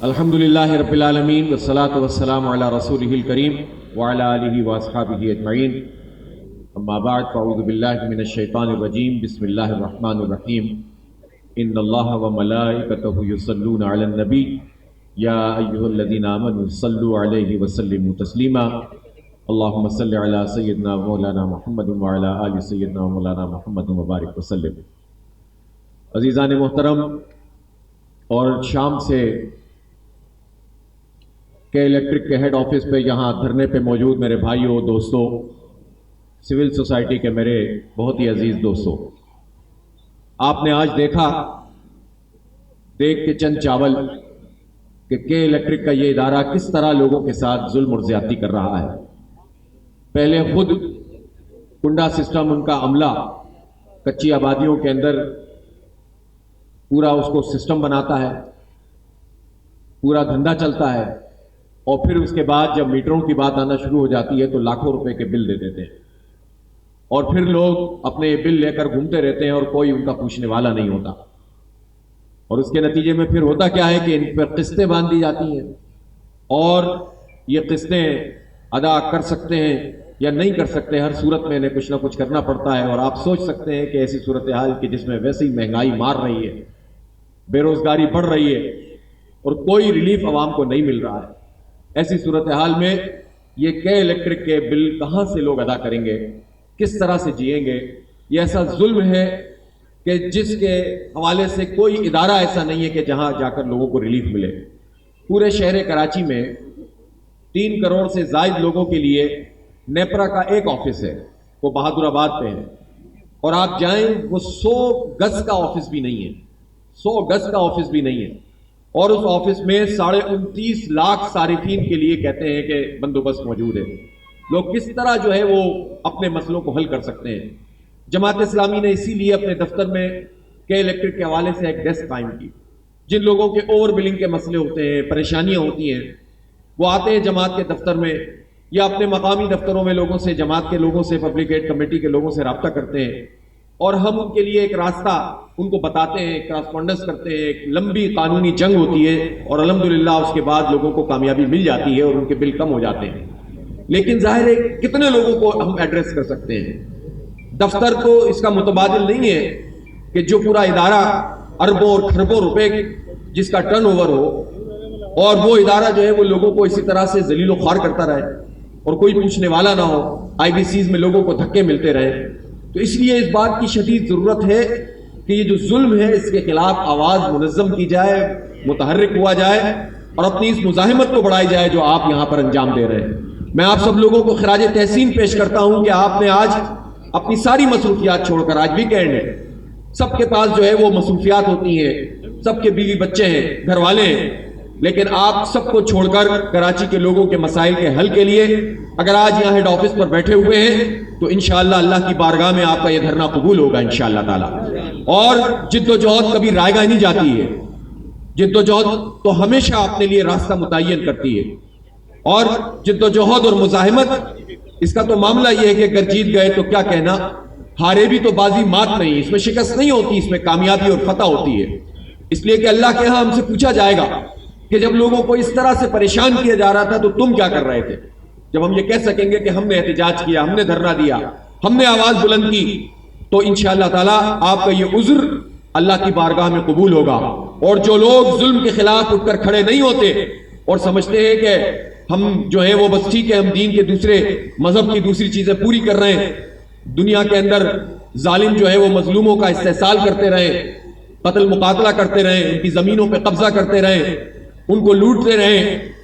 الحمدللہ رب العالمین والصلاة والسلام علی رسولہ الکریم وعلی آلہ واصحابہ اجمعین، اما بعد فاعوذ باللہ من الشیطان الرجیم، بسم اللہ الرحمن الرحیم۔ ان اللہ وملائکتہ یصلون علی النبی یا ایہا الذین آمنوا صلوا علیہ وسلموا تسلیما۔ اللہم صل علی سیدنا مولانا محمد وعلی آل سیدنا مولانا محمد وبارک وسلم۔ عزیزان محترم، اور شام سے کے الیکٹرک کے ہیڈ آفس پہ یہاں دھرنے پہ موجود میرے بھائیوں، دوستوں، سول سوسائٹی کے میرے بہت ہی عزیز دوستوں، آپ نے آج دیکھ کے چند چاول کہ کے الیکٹرک کا یہ ادارہ کس طرح لوگوں کے ساتھ ظلم اور زیادتی کر رہا ہے۔ پہلے خود کنڈا سسٹم، ان کا عملہ کچی آبادیوں کے اندر پورا اس کو سسٹم بناتا ہے، پورا دھندا چلتا ہے، اور پھر اس کے بعد جب میٹروں کی بات آنا شروع ہو جاتی ہے تو لاکھوں روپے کے بل دے دیتے ہیں، اور پھر لوگ اپنے بل لے کر گھومتے رہتے ہیں اور کوئی ان کا پوچھنے والا نہیں ہوتا۔ اور اس کے نتیجے میں پھر ہوتا کیا ہے کہ ان پر قسطیں باندھ دی جاتی ہیں، اور یہ قسطیں ادا کر سکتے ہیں یا نہیں کر سکتے، ہر صورت میں انہیں کچھ نہ کچھ کرنا پڑتا ہے۔ اور آپ سوچ سکتے ہیں کہ ایسی صورتحال کی جس میں ویسے ہی مہنگائی مار رہی ہے، بے روزگاری بڑھ رہی ہے، اور کوئی ریلیف عوام کو نہیں مل رہا ہے، ایسی صورتحال میں یہ کے الیکٹرک کے بل کہاں سے لوگ ادا کریں گے، کس طرح سے جئیں گے؟ یہ ایسا ظلم ہے کہ جس کے حوالے سے کوئی ادارہ ایسا نہیں ہے کہ جہاں جا کر لوگوں کو ریلیف ملے۔ پورے شہر کراچی میں 3 کروڑ سے زائد لوگوں کے لیے نیپرا کا ایک آفس ہے، وہ بہادر آباد پہ ہے، اور آپ جائیں وہ 100 گز کا آفس بھی نہیں ہے، 100 گز کا آفس بھی نہیں ہے، اور اس آفس میں 29.5 لاکھ صارفین کے لیے کہتے ہیں کہ بندوبست موجود ہے۔ لوگ کس طرح جو ہے وہ اپنے مسئلوں کو حل کر سکتے ہیں؟ جماعت اسلامی نے اسی لیے اپنے دفتر میں کے الیکٹرک کے حوالے سے ایک ڈیسک قائم کی۔ جن لوگوں کے اوور بلنگ کے مسئلے ہوتے ہیں، پریشانیاں ہوتی ہیں، وہ آتے ہیں جماعت کے دفتر میں یا اپنے مقامی دفتروں میں لوگوں سے، جماعت کے لوگوں سے، پبلک ایڈ کمیٹی کے لوگوں سے رابطہ کرتے ہیں، اور ہم ان کے لیے ایک راستہ ان کو بتاتے ہیں، کراسپونڈنس کرتے ہیں۔ ایک لمبی قانونی جنگ ہوتی ہے، اور الحمدللہ اس کے بعد لوگوں کو کامیابی مل جاتی ہے اور ان کے بل کم ہو جاتے ہیں۔ لیکن ظاہر ہے کتنے لوگوں کو ہم ایڈریس کر سکتے ہیں؟ دفتر تو اس کا متبادل نہیں ہے کہ جو پورا ادارہ اربوں اور کھربوں روپے جس کا ٹرن اوور ہو، اور وہ ادارہ جو ہے وہ لوگوں کو اسی طرح سے ذلیل و خوار کرتا رہے اور کوئی پوچھنے والا نہ ہو، آئی بی سیز میں لوگوں کو دھکے ملتے رہے۔ تو اس لیے اس بات کی شدید ضرورت ہے کہ یہ جو ظلم ہے اس کے خلاف آواز منظم کی جائے، متحرک ہوا جائے، اور اپنی اس مزاحمت کو بڑھائی جائے جو آپ یہاں پر انجام دے رہے ہیں۔ میں آپ سب لوگوں کو خراج تحسین پیش کرتا ہوں کہ آپ نے آج اپنی ساری مصروفیات چھوڑ کر، آج ویکینڈ ہے، سب کے پاس جو ہے وہ مصروفیات ہوتی ہیں، سب کے بیوی بچے ہیں، گھر والے ہیں، لیکن آپ سب کو چھوڑ کر کراچی کے لوگوں کے مسائل کے حل کے لیے اگر آج یہاں ہیڈ آفس پر بیٹھے ہوئے ہیں تو انشاءاللہ اللہ کی بارگاہ میں آپ کا یہ دھرنا قبول ہوگا انشاءاللہ تعالی۔ اور جد و جہد کبھی رائے گاہ نہیں جاتی ہے، جد و جہد تو ہمیشہ اپنے لیے راستہ متعین کرتی ہے، اور جد و جہد اور مزاحمت اس کا تو معاملہ یہ ہے کہ اگر جیت گئے تو کیا کہنا، ہارے بھی تو بازی مات نہیں، اس میں شکست نہیں ہوتی، اس میں کامیابی اور فتح ہوتی ہے۔ اس لیے کہ اللہ کے ہاں ہم سے پوچھا جائے گا کہ جب لوگوں کو اس طرح سے پریشان کیا جا رہا تھا تو تم کیا کر رہے تھے؟ جب ہم یہ کہہ سکیں گے کہ ہم نے احتجاج کیا، ہم نے دھرنا دیا، ہم نے آواز بلند کی، تو انشاءاللہ تعالی آپ کا یہ عذر اللہ کی بارگاہ میں قبول ہوگا۔ اور جو لوگ ظلم کے خلاف اٹھ کر کھڑے نہیں ہوتے اور سمجھتے ہیں کہ ہم جو ہے وہ بس ٹھیک ہے، ہم دین کے دوسرے مذہب کی دوسری چیزیں پوری کر رہے ہیں، دنیا کے اندر ظالم جو ہے وہ مظلوموں کا استحصال کرتے رہے، قتل مقاتلہ کرتے رہے، ان کی زمینوں پہ قبضہ کرتے رہے، ان کو لوٹتے رہے،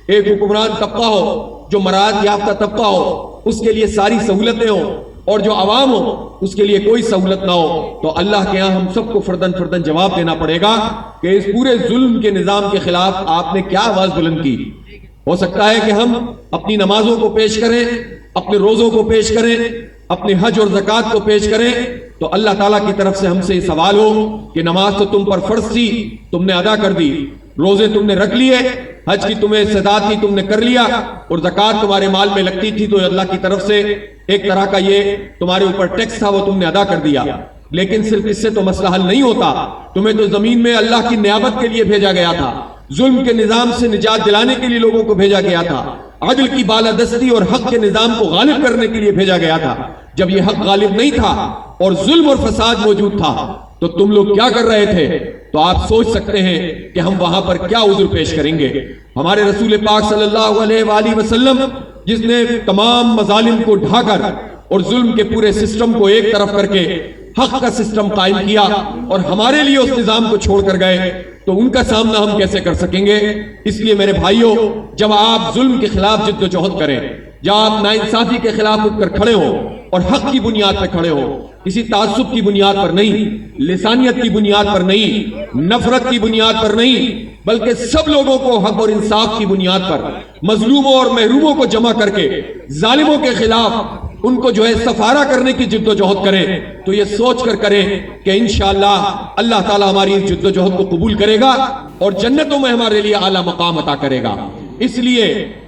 ایک حکمران طبقہ ہو جو مراعات یافتہ طبقہ ہو اس کے لیے ساری سہولتیں ہوں، اور جو عوام ہو اس کے لیے کوئی سہولت نہ ہو، تو اللہ کے ہاں ہم سب کو فردن فردن جواب دینا پڑے گا کہ اس پورے ظلم کے نظام کے خلاف آپ نے کیا آواز بلند کی۔ ہو سکتا ہے کہ ہم اپنی نمازوں کو پیش کریں، اپنے روزوں کو پیش کریں، اپنے حج اور زکوٰۃ کو پیش کریں، تو اللہ تعالیٰ کی طرف سے ہم سے یہ سوال ہو کہ نماز تو تم پر فرض تھی، تم نے ادا کر دی، روزے تم نے رکھ لیے، حج کی تمہیں استطاعت تھی تم نے کر لیا، اور زکوٰۃ تمہارے مال میں لگتی تھی تو اللہ کی طرف سے ایک طرح کا یہ تمہارے اوپر ٹیکس تھا وہ تم نے ادا کر دیا۔ لیکن صرف اس سے تو مسئلہ حل نہیں ہوتا، تمہیں تو زمین میں اللہ کی نیابت کے لیے بھیجا گیا تھا، ظلم کے نظام سے نجات دلانے کے لیے لوگوں کو بھیجا گیا تھا، عدل کی بالادستی اور حق کے نظام کو غالب کرنے کے لیے بھیجا گیا تھا۔ جب یہ حق غالب نہیں تھا اور ظلم اور فساد موجود تھا تو تم لوگ کیا کر رہے تھے؟ تو آپ سوچ سکتے ہیں کہ ہم وہاں پر کیا عذر پیش کریں گے۔ ہمارے رسول پاک صلی اللہ علیہ وآلہ وسلم جس نے تمام مظالم کو ڈھا کر اور ظلم کے پورے سسٹم کو ایک طرف کر کے حق کا سسٹم قائم کیا اور ہمارے لیے اس نظام کو چھوڑ کر گئے، تو ان کا سامنا ہم کیسے کر سکیں گے؟ اس لیے میرے بھائیوں، جب آپ ظلم کے خلاف جد و جہد کریں، جب آپ ناانصافی کے خلاف اٹھ کر کھڑے ہو اور حق کی بنیاد پر کھڑے ہو، کسی تعصب کی بنیاد پر نہیں، لسانیت کی بنیاد پر نہیں، نفرت کی بنیاد پر نہیں، بلکہ سب لوگوں کو حق اور انصاف کی بنیاد پر مظلوموں اور محروموں کو جمع کر کے ظالموں کے خلاف ان کو جو ہے سفارہ کرنے کی جد و جہد کریں، تو یہ سوچ کر کریں کہ انشاءاللہ اللہ تعالی ہماری اس جد و جہد کو قبول کرے گا اور جنتوں میں ہمارے لیے اعلیٰ مقام عطا کرے گا۔ اس لیے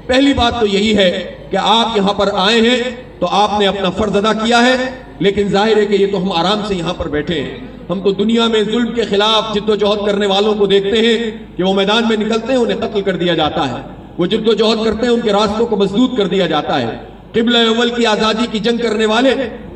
پہلی بات تو یہی ہے کہ آپ یہاں پر آئے ہیں تو آپ نے اپنا فرض ادا کیا ہے، لیکن ظاہر ہے کہ یہ تو ہم آرام سے یہاں پر بیٹھے ہیں۔ ہم تو دنیا میں ظلم کے خلاف جد و جہد کرنے والوں کو دیکھتے ہیں کہ وہ میدان میں نکلتے ہیں، انہیں قتل کر دیا جاتا ہے، وہ جد و جہد کرتے ہیں، ان کے راستوں کو مسدود کر دیا جاتا ہے۔ قبلہ اول کی آزادی کی جنگ کرنے والے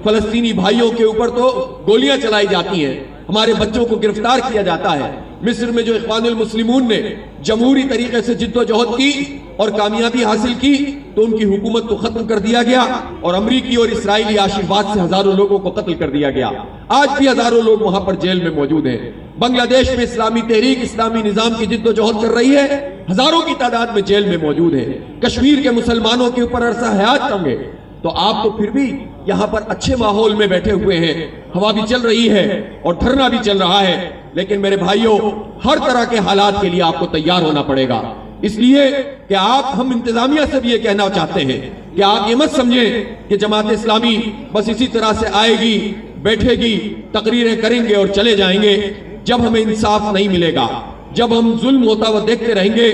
فلسطینی بھائیوں کے اوپر تو گولیاں چلائی جاتی ہیں، ہمارے بچوں کو گرفتار کیا جاتا ہے۔ مصر میں جو اخوان المسلمون نے جمہوری طریقے سے جد و جہد کی اور کامیابی حاصل کی تو ان کی حکومت کو ختم کر دیا گیا اور امریکی اور اسرائیلی آشرواد سے ہزاروں لوگوں کو قتل کر دیا گیا۔ آج بھی ہزاروں لوگ وہاں پر جیل میں موجود ہیں۔ بنگلہ دیش میں اسلامی تحریک اسلامی نظام کی جد و جہد کر رہی ہے، ہزاروں کی تعداد میں جیل میں موجود ہے۔ کشمیر کے مسلمانوں کے اوپر عرصہ حیات تنگ ہے، تو آپ تو پھر بھی یہاں پر اچھے ماحول میں بیٹھے ہوئے ہیں، ہوا بھی چل رہی ہے اور دھرنا بھی چل رہا ہے، لیکن میرے بھائیوں ہر طرح کے حالات کے لیے آپ کو تیار ہونا پڑے گا۔ اس لیے کہ ہم انتظامیہ سے بھی یہ کہنا چاہتے ہیں کہ آپ یہ مت سمجھیں کہ جماعت اسلامی بس اسی طرح سے آئے گی، بیٹھے گی، تقریریں کریں گے اور چلے جائیں گے۔ جب ہمیں انصاف نہیں ملے گا، جب ہم ظلم ہوتا ہوا دیکھتے رہیں گے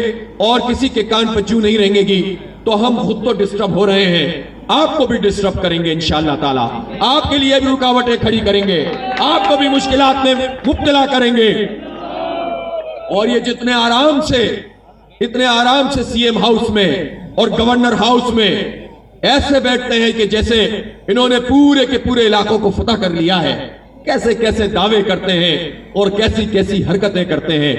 اور کسی کے کان پہ جو نہیں رہیں گی، تو ہم خود تو ڈسٹرب ہو رہے ہیں، آپ کو بھی ڈسٹرب کریں گے انشاءاللہ تعالی، آپ کے لیے بھی رکاوٹیں کھڑی کریں گے، آپ کو بھی مشکلات میں مبتلا کریں گے۔ اور یہ اتنے آرام سے سی ایم ہاؤس میں اور گورنر ہاؤس میں ایسے بیٹھتے ہیں کہ جیسے انہوں نے پورے کے پورے علاقوں کو فتح کر لیا ہے، کیسے کیسے دعوے کرتے ہیں اور کیسی کیسی حرکتیں کرتے ہیں۔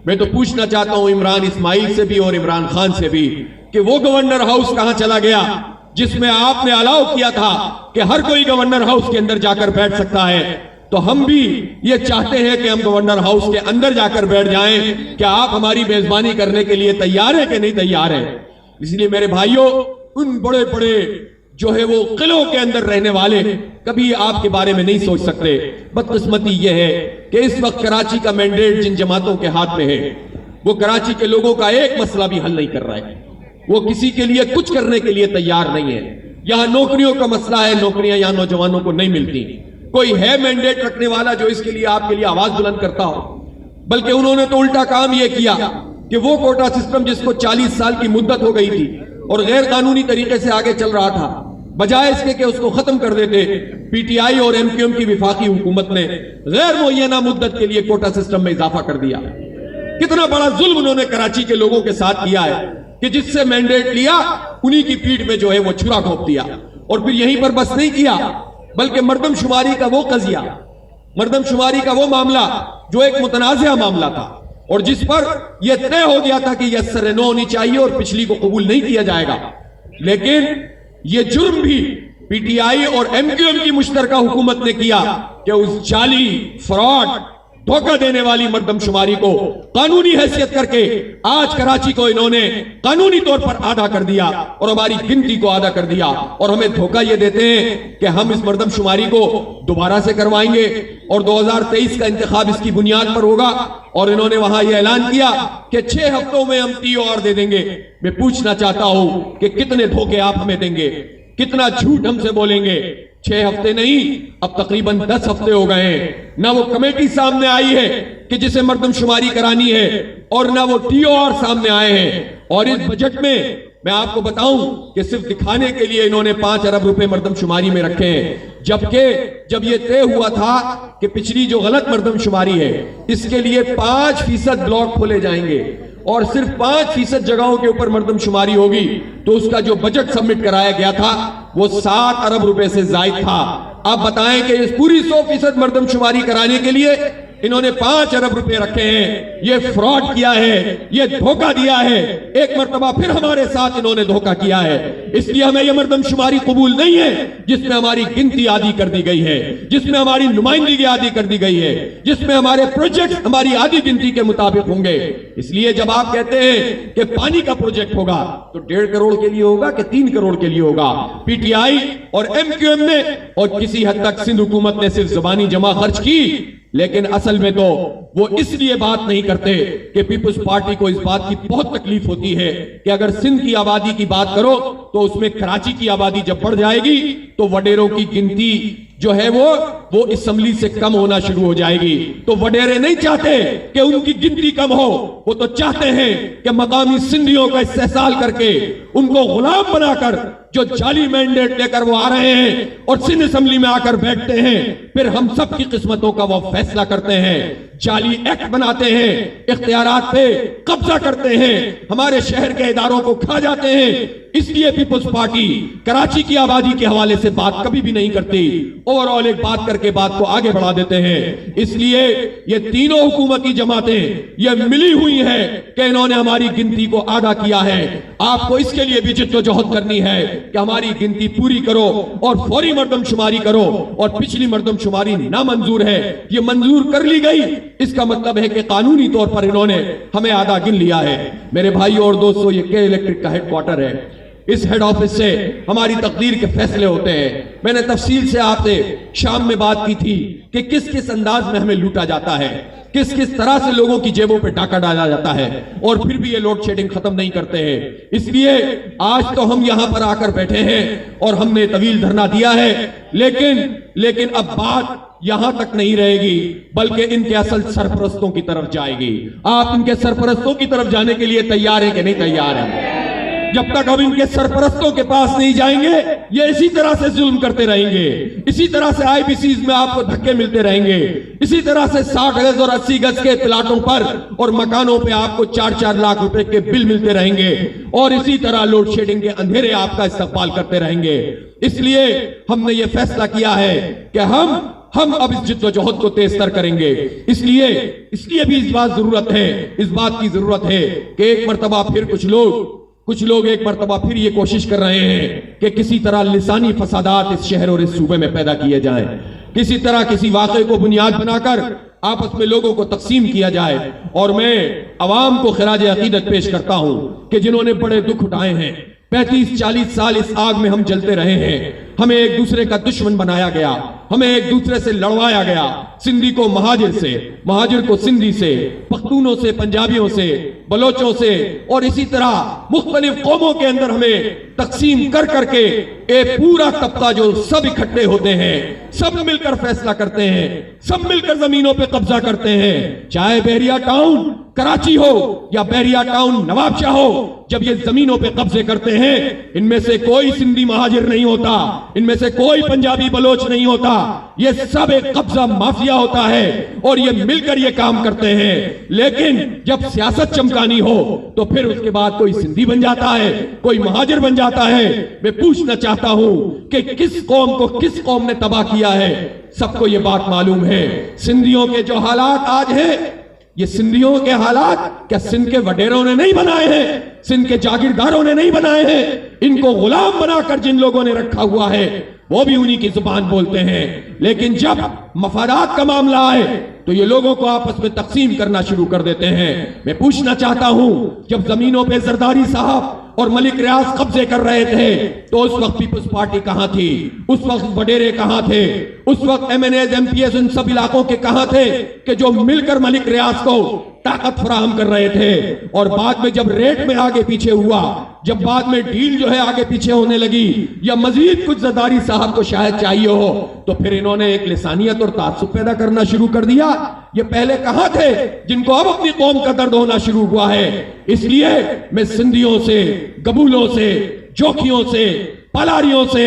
میں تو پوچھنا چاہتا ہوں عمران اسماعیل سے بھی اور عمران خان سے بھی کہ وہ گورنر ہاؤس کہاں چلا گیا جس میں آپ نے الاؤ کیا تھا کہ ہر کوئی گورنر ہاؤس کے اندر جا کر بیٹھ سکتا ہے؟ تو ہم بھی یہ چاہتے ہیں کہ ہم گورنر ہاؤس کے اندر جا کر بیٹھ جائیں۔ کیا آپ ہماری میزبانی کرنے کے لیے تیار ہیں کہ نہیں تیار ہیں؟ اس لیے میرے بھائیوں، ان بڑے بڑے جو ہے وہ قلعوں کے اندر رہنے والے کبھی آپ کے بارے میں نہیں سوچ سکتے۔ بدقسمتی یہ ہے کہ اس وقت کراچی کا مینڈیٹ جن جماعتوں کے ہاتھ میں ہے، وہ کراچی کے لوگوں کا ایک مسئلہ بھی حل نہیں کر رہا ہے، وہ کسی کے لیے کچھ کرنے کے لیے تیار نہیں ہے۔ یہاں نوکریوں کا مسئلہ ہے، نوکریاں یہاں نوجوانوں کو نہیں ملتی۔ کوئی ہے مینڈیٹ رکھنے والا جو اس کے لیے آپ کے لیے آواز بلند کرتا ہو؟ بلکہ انہوں نے تو الٹا کام یہ کیا کہ وہ کوٹا سسٹم جس کو 40 سال کی مدت ہو گئی تھی اور غیر قانونی طریقے سے آگے چل رہا تھا، بجائے اس کے کہ اس کو ختم کر دیتے، پی ٹی آئی اور ایم کیو ایم کی وفاقی حکومت نے غیر معینہ مدت کے لیے کوٹا سسٹم میں اضافہ کر دیا۔ کتنا بڑا ظلم انہوں نے کراچی کے لوگوں کے ساتھ کیا ہے کہ جس سے مینڈیٹ لیا انہی کی پیٹھ میں جو ہے وہ چھرا گھونپ دیا۔ اور پھر یہیں پر بس نہیں کیا، بلکہ مردم شماری کا وہ قضیہ، مردم شماری کا وہ معاملہ جو ایک متنازعہ معاملہ تھا اور جس پر یہ طے ہو گیا تھا کہ یہ سر نو ہونی چاہیے اور پچھلی کو قبول نہیں کیا جائے گا، لیکن یہ جرم بھی پی ٹی آئی اور ایم کیو ایم کی مشترکہ حکومت نے کیا کہ اس جعلی، فراڈ، دھوکہ دینے والی مردم شماری کو قانونی حیثیت کر کے آج کراچی کو انہوں نے قانونی طور پر آدھا کر دیا اور ہماری گنتی کو آدھا کر دیا، اور ہمیں دھوکہ یہ دیتے ہیں کہ ہم اس مردم شماری کو دوبارہ سے کروائیں گے اور 2023 کا انتخاب اس کی بنیاد پر ہوگا، اور انہوں نے وہاں یہ اعلان کیا کہ 6 ہفتوں میں ہم ٹی او آر دے دیں گے۔ میں پوچھنا چاہتا ہوں کہ کتنے دھوکے آپ ہمیں دیں گے، کتنا جھوٹ ہم سے بولیں گے؟ 6 ہفتے نہیں، اب تقریباً 10 ہفتے ہو گئے ہیں، نہ وہ کمیٹی سامنے آئی ہے کہ جسے مردم شماری کرانی ہے اور نہ وہ ٹی او آر سامنے آئے ہیں۔ اور اس بجٹ میں میں آپ کو بتاؤں کہ صرف دکھانے کے لیے انہوں نے 5 ارب روپے مردم شماری میں رکھے ہیں، جبکہ جب یہ طے ہوا تھا کہ پچھلی جو غلط مردم شماری ہے اس کے لیے 5% بلاک کھولے جائیں گے اور صرف 5% جگہوں کے اوپر مردم شماری ہوگی تو اس کا جو بجٹ سبمٹ کرایا گیا تھا وہ 7 ارب روپے سے زائد تھا. آپ بتائیں کہ اس پوری 100% مردم شماری کرانے کے لیے انہوں نے 5 ارب روپے رکھے ہیں. یہ فراڈ کیا ہے, یہ دھوکہ دیا ہے. ایک مرتبہ پھر ہمارے ساتھ انہوں نے دھوکہ کیا ہے. اس لیے ہمیں یہ مردم شماری قبول نہیں ہے جس میں ہماری گنتی آدھی کر دی گئی ہے, جس میں ہماری نمائندگی آدھی کر دی گئی ہے, جس میں ہمارے پروجیکٹ ہماری آدھی گنتی کے مطابق ہوں گے. اس لیے جب آپ کہتے ہیں کہ پانی کا پروجیکٹ ہوگا تو 1.5 کروڑ کے لیے ہوگا کہ 3 کروڑ کے لیے ہوگا. پی ٹی آئی اور ایم کیو ایم نے اور کسی حد تک سندھ حکومت نے صرف زبانی جمع خرچ کی, لیکن اصل میں تو وہ اس لیے بات نہیں کرتے کہ پیپلز پارٹی کو اس بات کی بہت تکلیف ہوتی ہے کہ اگر سندھ کی آبادی کی بات کرو تو اس میں کراچی کی آبادی جب بڑھ جائے گی تو وڈیروں کی گنتی جو ہے وہ اسمبلی سے کم ہونا شروع ہو جائے گی. تو وڈیرے نہیں چاہتے کہ ان کی گنتی کم ہو, وہ تو چاہتے ہیں کہ مقامی سندھیوں کا استحصال کر کے ان کو غلام بنا کر جو جعلی مینڈیٹ لے کر وہ آ رہے ہیں اور سندھ اسمبلی میں آ کر بیٹھتے ہیں, پھر ہم سب کی قسمتوں کا وہ فیصلہ کرتے ہیں, جعلی ایکٹ بناتے ہیں, اختیارات پہ قبضہ کرتے ہیں, ہمارے شہر کے اداروں کو کھا جاتے ہیں. اس لیے پیپلز پارٹی کراچی کی آبادی کے حوالے سے بات کبھی بھی نہیں کرتی, اوور آل ایک بات کر کے بات کو آگے بڑھا دیتے ہیں. اس لیے یہ تینوں حکومتی جماعتیں یہ ملی ہوئی ہیں کہ انہوں نے ہماری گنتی کو آدھا کیا ہے. آپ کو اس کے لیے بھی جدوجہد کرنی ہے کہ ہماری گنتی پوری کرو اور فوری مردم شماری کرو. اور پچھلی مردم شماری نامنظور ہے, یہ منظور کر لی گئی, اس کا مطلب ہے کہ قانونی طور پر انہوں نے ہمیں آدھا گن لیا ہے. میرے بھائیو اور دوستو, یہ کے الیکٹرک کا ہیڈ کوارٹر ہے. اس ہیڈ آفس سے ہماری تقدیر کے فیصلے ہوتے ہیں. میں نے تفصیل سے آپ سے شام میں بات کی تھی کہ کس کس انداز میں ہمیں لوٹا جاتا ہے, کس کس طرح سے لوگوں کی جیبوں پہ ڈاکہ ڈالا جاتا ہے, اور پھر بھی یہ لوڈ شیڈنگ ختم نہیں کرتے ہیں. اس لیے آج تو ہم یہاں پر آ کر بیٹھے ہیں اور ہم نے طویل دھرنا دیا ہے, لیکن اب بات یہاں تک نہیں رہے گی بلکہ ان کے اصل سرپرستوں کی طرف جائے گی. آپ ان کے سرپرستوں کی طرف جانے کے لیے تیار ہیں کہ نہیں تیار ہیں؟ جب تک ہم ان کے سرپرستوں کے پاس نہیں جائیں گے یہ اسی طرح سے ظلم کرتے رہیں گے, اسی طرح سے آئی بی سیز میں آپ کو دھکے ملتے رہیں گے, اسی طرح سے 60 گز اور 80 گز کے پلاٹوں پر اور مکانوں پہ آپ کو 4-4 لاکھ روپے کے بل ملتے رہیں گے, اور اسی طرح لوڈ شیڈنگ کے اندھیرے آپ کا استقبال کرتے رہیں گے. اس لیے ہم نے یہ فیصلہ کیا ہے کہ ہم اب اس جد و جہد کو تیز تر کریں گے. اس لیے بھی اس بات کی ضرورت ہے کہ ایک مرتبہ پھر کچھ لوگ ایک مرتبہ پھر یہ کوشش کر رہے ہیں کہ کسی طرح لسانی فسادات اس شہر اور اس صوبے میں پیدا کیے جائیں, کسی طرح کسی واقعے کو بنیاد بنا کر آپس میں لوگوں کو تقسیم کیا جائے. اور میں عوام کو خراج عقیدت پیش کرتا ہوں کہ جنہوں نے بڑے دکھ اٹھائے ہیں, 35-40 سال اس آگ میں ہم جلتے رہے ہیں, ہمیں ایک دوسرے کا دشمن بنایا گیا, ہمیں ایک دوسرے سے لڑوایا گیا, سندھی کو مہاجر سے, مہاجر کو سندھی سے, پختونوں سے, پنجابیوں سے, بلوچوں سے, اور اسی طرح مختلف قوموں کے اندر ہمیں تقسیم کر کے ایک پورا طبقہ جو سب اکٹھے ہوتے ہیں, سب مل کر فیصلہ کرتے ہیں, سب مل کر زمینوں پہ قبضہ کرتے ہیں, چاہے بحریہ ٹاؤن کراچی ہو یا بحریہ ٹاؤن نواب شاہ ہو. جب یہ زمینوں پہ قبضے کرتے ہیں ان میں سے کوئی سندھی مہاجر نہیں ہوتا, ان میں سے کوئی پنجابی بلوچ نہیں ہوتا, یہ سب ایک قبضہ مافیا ہوتا ہے اور یہ مل کر یہ کام کرتے ہیں. لیکن جب سیاست چمکانی ہو تو پھر اس کے بعد کوئی سندھی بن جاتا ہے, کوئی مہاجر بن جاتا ہے. میں پوچھنا چاہتا ہوں کہ کس قوم نے تباہ کیا ہے؟ سب کو یہ بات معلوم ہے. سندھیوں کے جو حالات آج ہیں, یہ سندھیوں کے حالات کیا سندھ کے وڈیروں نے نہیں بنائے ہیں, سندھ کے جاگیرداروں نے نہیں بنائے ہیں. ان کو غلام بنا کر جن لوگوں نے رکھا ہوا ہے وہ بھی انہی کی زبان بولتے ہیں. لیکن جب مفادات کا معاملہ آئے تو یہ لوگوں کو آپس میں تقسیم کرنا شروع کر دیتے ہیں. میں پوچھنا چاہتا ہوں, جب زمینوں پہ زرداری صاحب اور ملک ریاض قبضے کر رہے تھے تو اس وقت پیپلز پارٹی کہاں تھی, اس وقت وڈیرے کہاں تھے, اس وقت M N As, M P S ان سب علاقوں کے کہاں تھے کہ جو مل کر ملک ریاض کو طاقت فراہم کر رہے تھے؟ اور بعد میں جب ریٹ میں آگے پیچھے ہوا, جب بعد میں ڈیل جو ہے آگے پیچھے ہونے لگی یا مزید کچھ زرداری صاحب کو شاید چاہیے ہو, تو پھر انہوں نے ایک لسانیت اور تعصب پیدا کرنا شروع کر دیا. یہ پہلے کہاں تھے جن کو اب اپنی قوم کا درد ہونا شروع ہوا ہے؟ اس لیے میں سندھیوں سے, گبولوں سے, جوکھیوں سے, پالاریوں سے